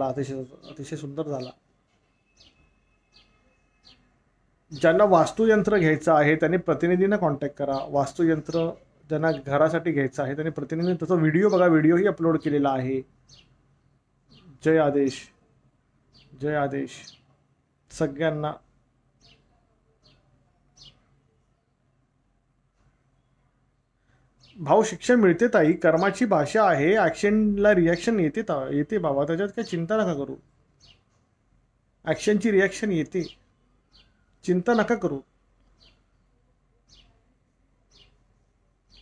अतिशय सुंदर झाला. ज्यांना वास्तुयंत्र घ्यायचं आहे त्यांनी प्रतिनिधींना कॉन्टॅक्ट करा. वास्तुयंत्र ज्यांना घरासाठी घ्यायचं आहे त्यांनी प्रतिनिधी, त्याचा व्हिडिओ बघा, व्हिडिओही अपलोड केलेला आहे. जय आदेश सगळ्यांना. भाऊ शिक्षण मिळते ताई. कर्माची भाषा आहे. ॲक्शनला रिॲक्शन येते बाबा, त्याच्यात काही चिंता नका करू. ॲक्शनची रिॲक्शन येते, चिंता नका करू.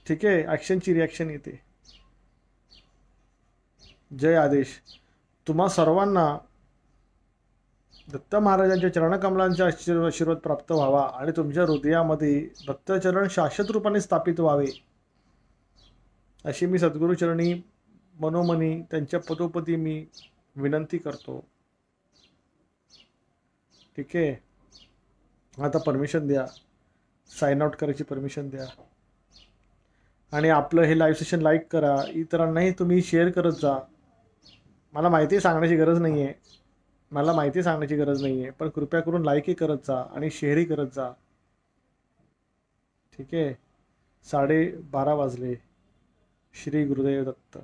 ठीक आहे. ॲक्शनची रिॲक्शन येते. जय आदेश. तुम्हा सर्वांना दत्त महाराजांच्या चरणकमलांचा आशीर्वाद प्राप्त व्हावा आणि तुमच्या हृदयामध्ये दत्तचरण शाश्वत रूपाने स्थापित व्हावे अशी मी सद्गुरूचरणी मनोमनी त्यांच्या पदोपदी मी विनंती करतो. ठीक आहे. आता परमिशन द्या, साइन आउट करायची परमिशन द्या. आणि आपलं हे लाईव्ह सेशन लाईक करा. इतरांनाही तुम्ही शेअर करत जा. मला माहिती सांगण्याची गरज नाही आहे, पण कृपया करून लाईकही करत जा आणि शेअरही करत जा. ठीक आहे. 12:30 वाजले. श्री गुरुदेव दत्त.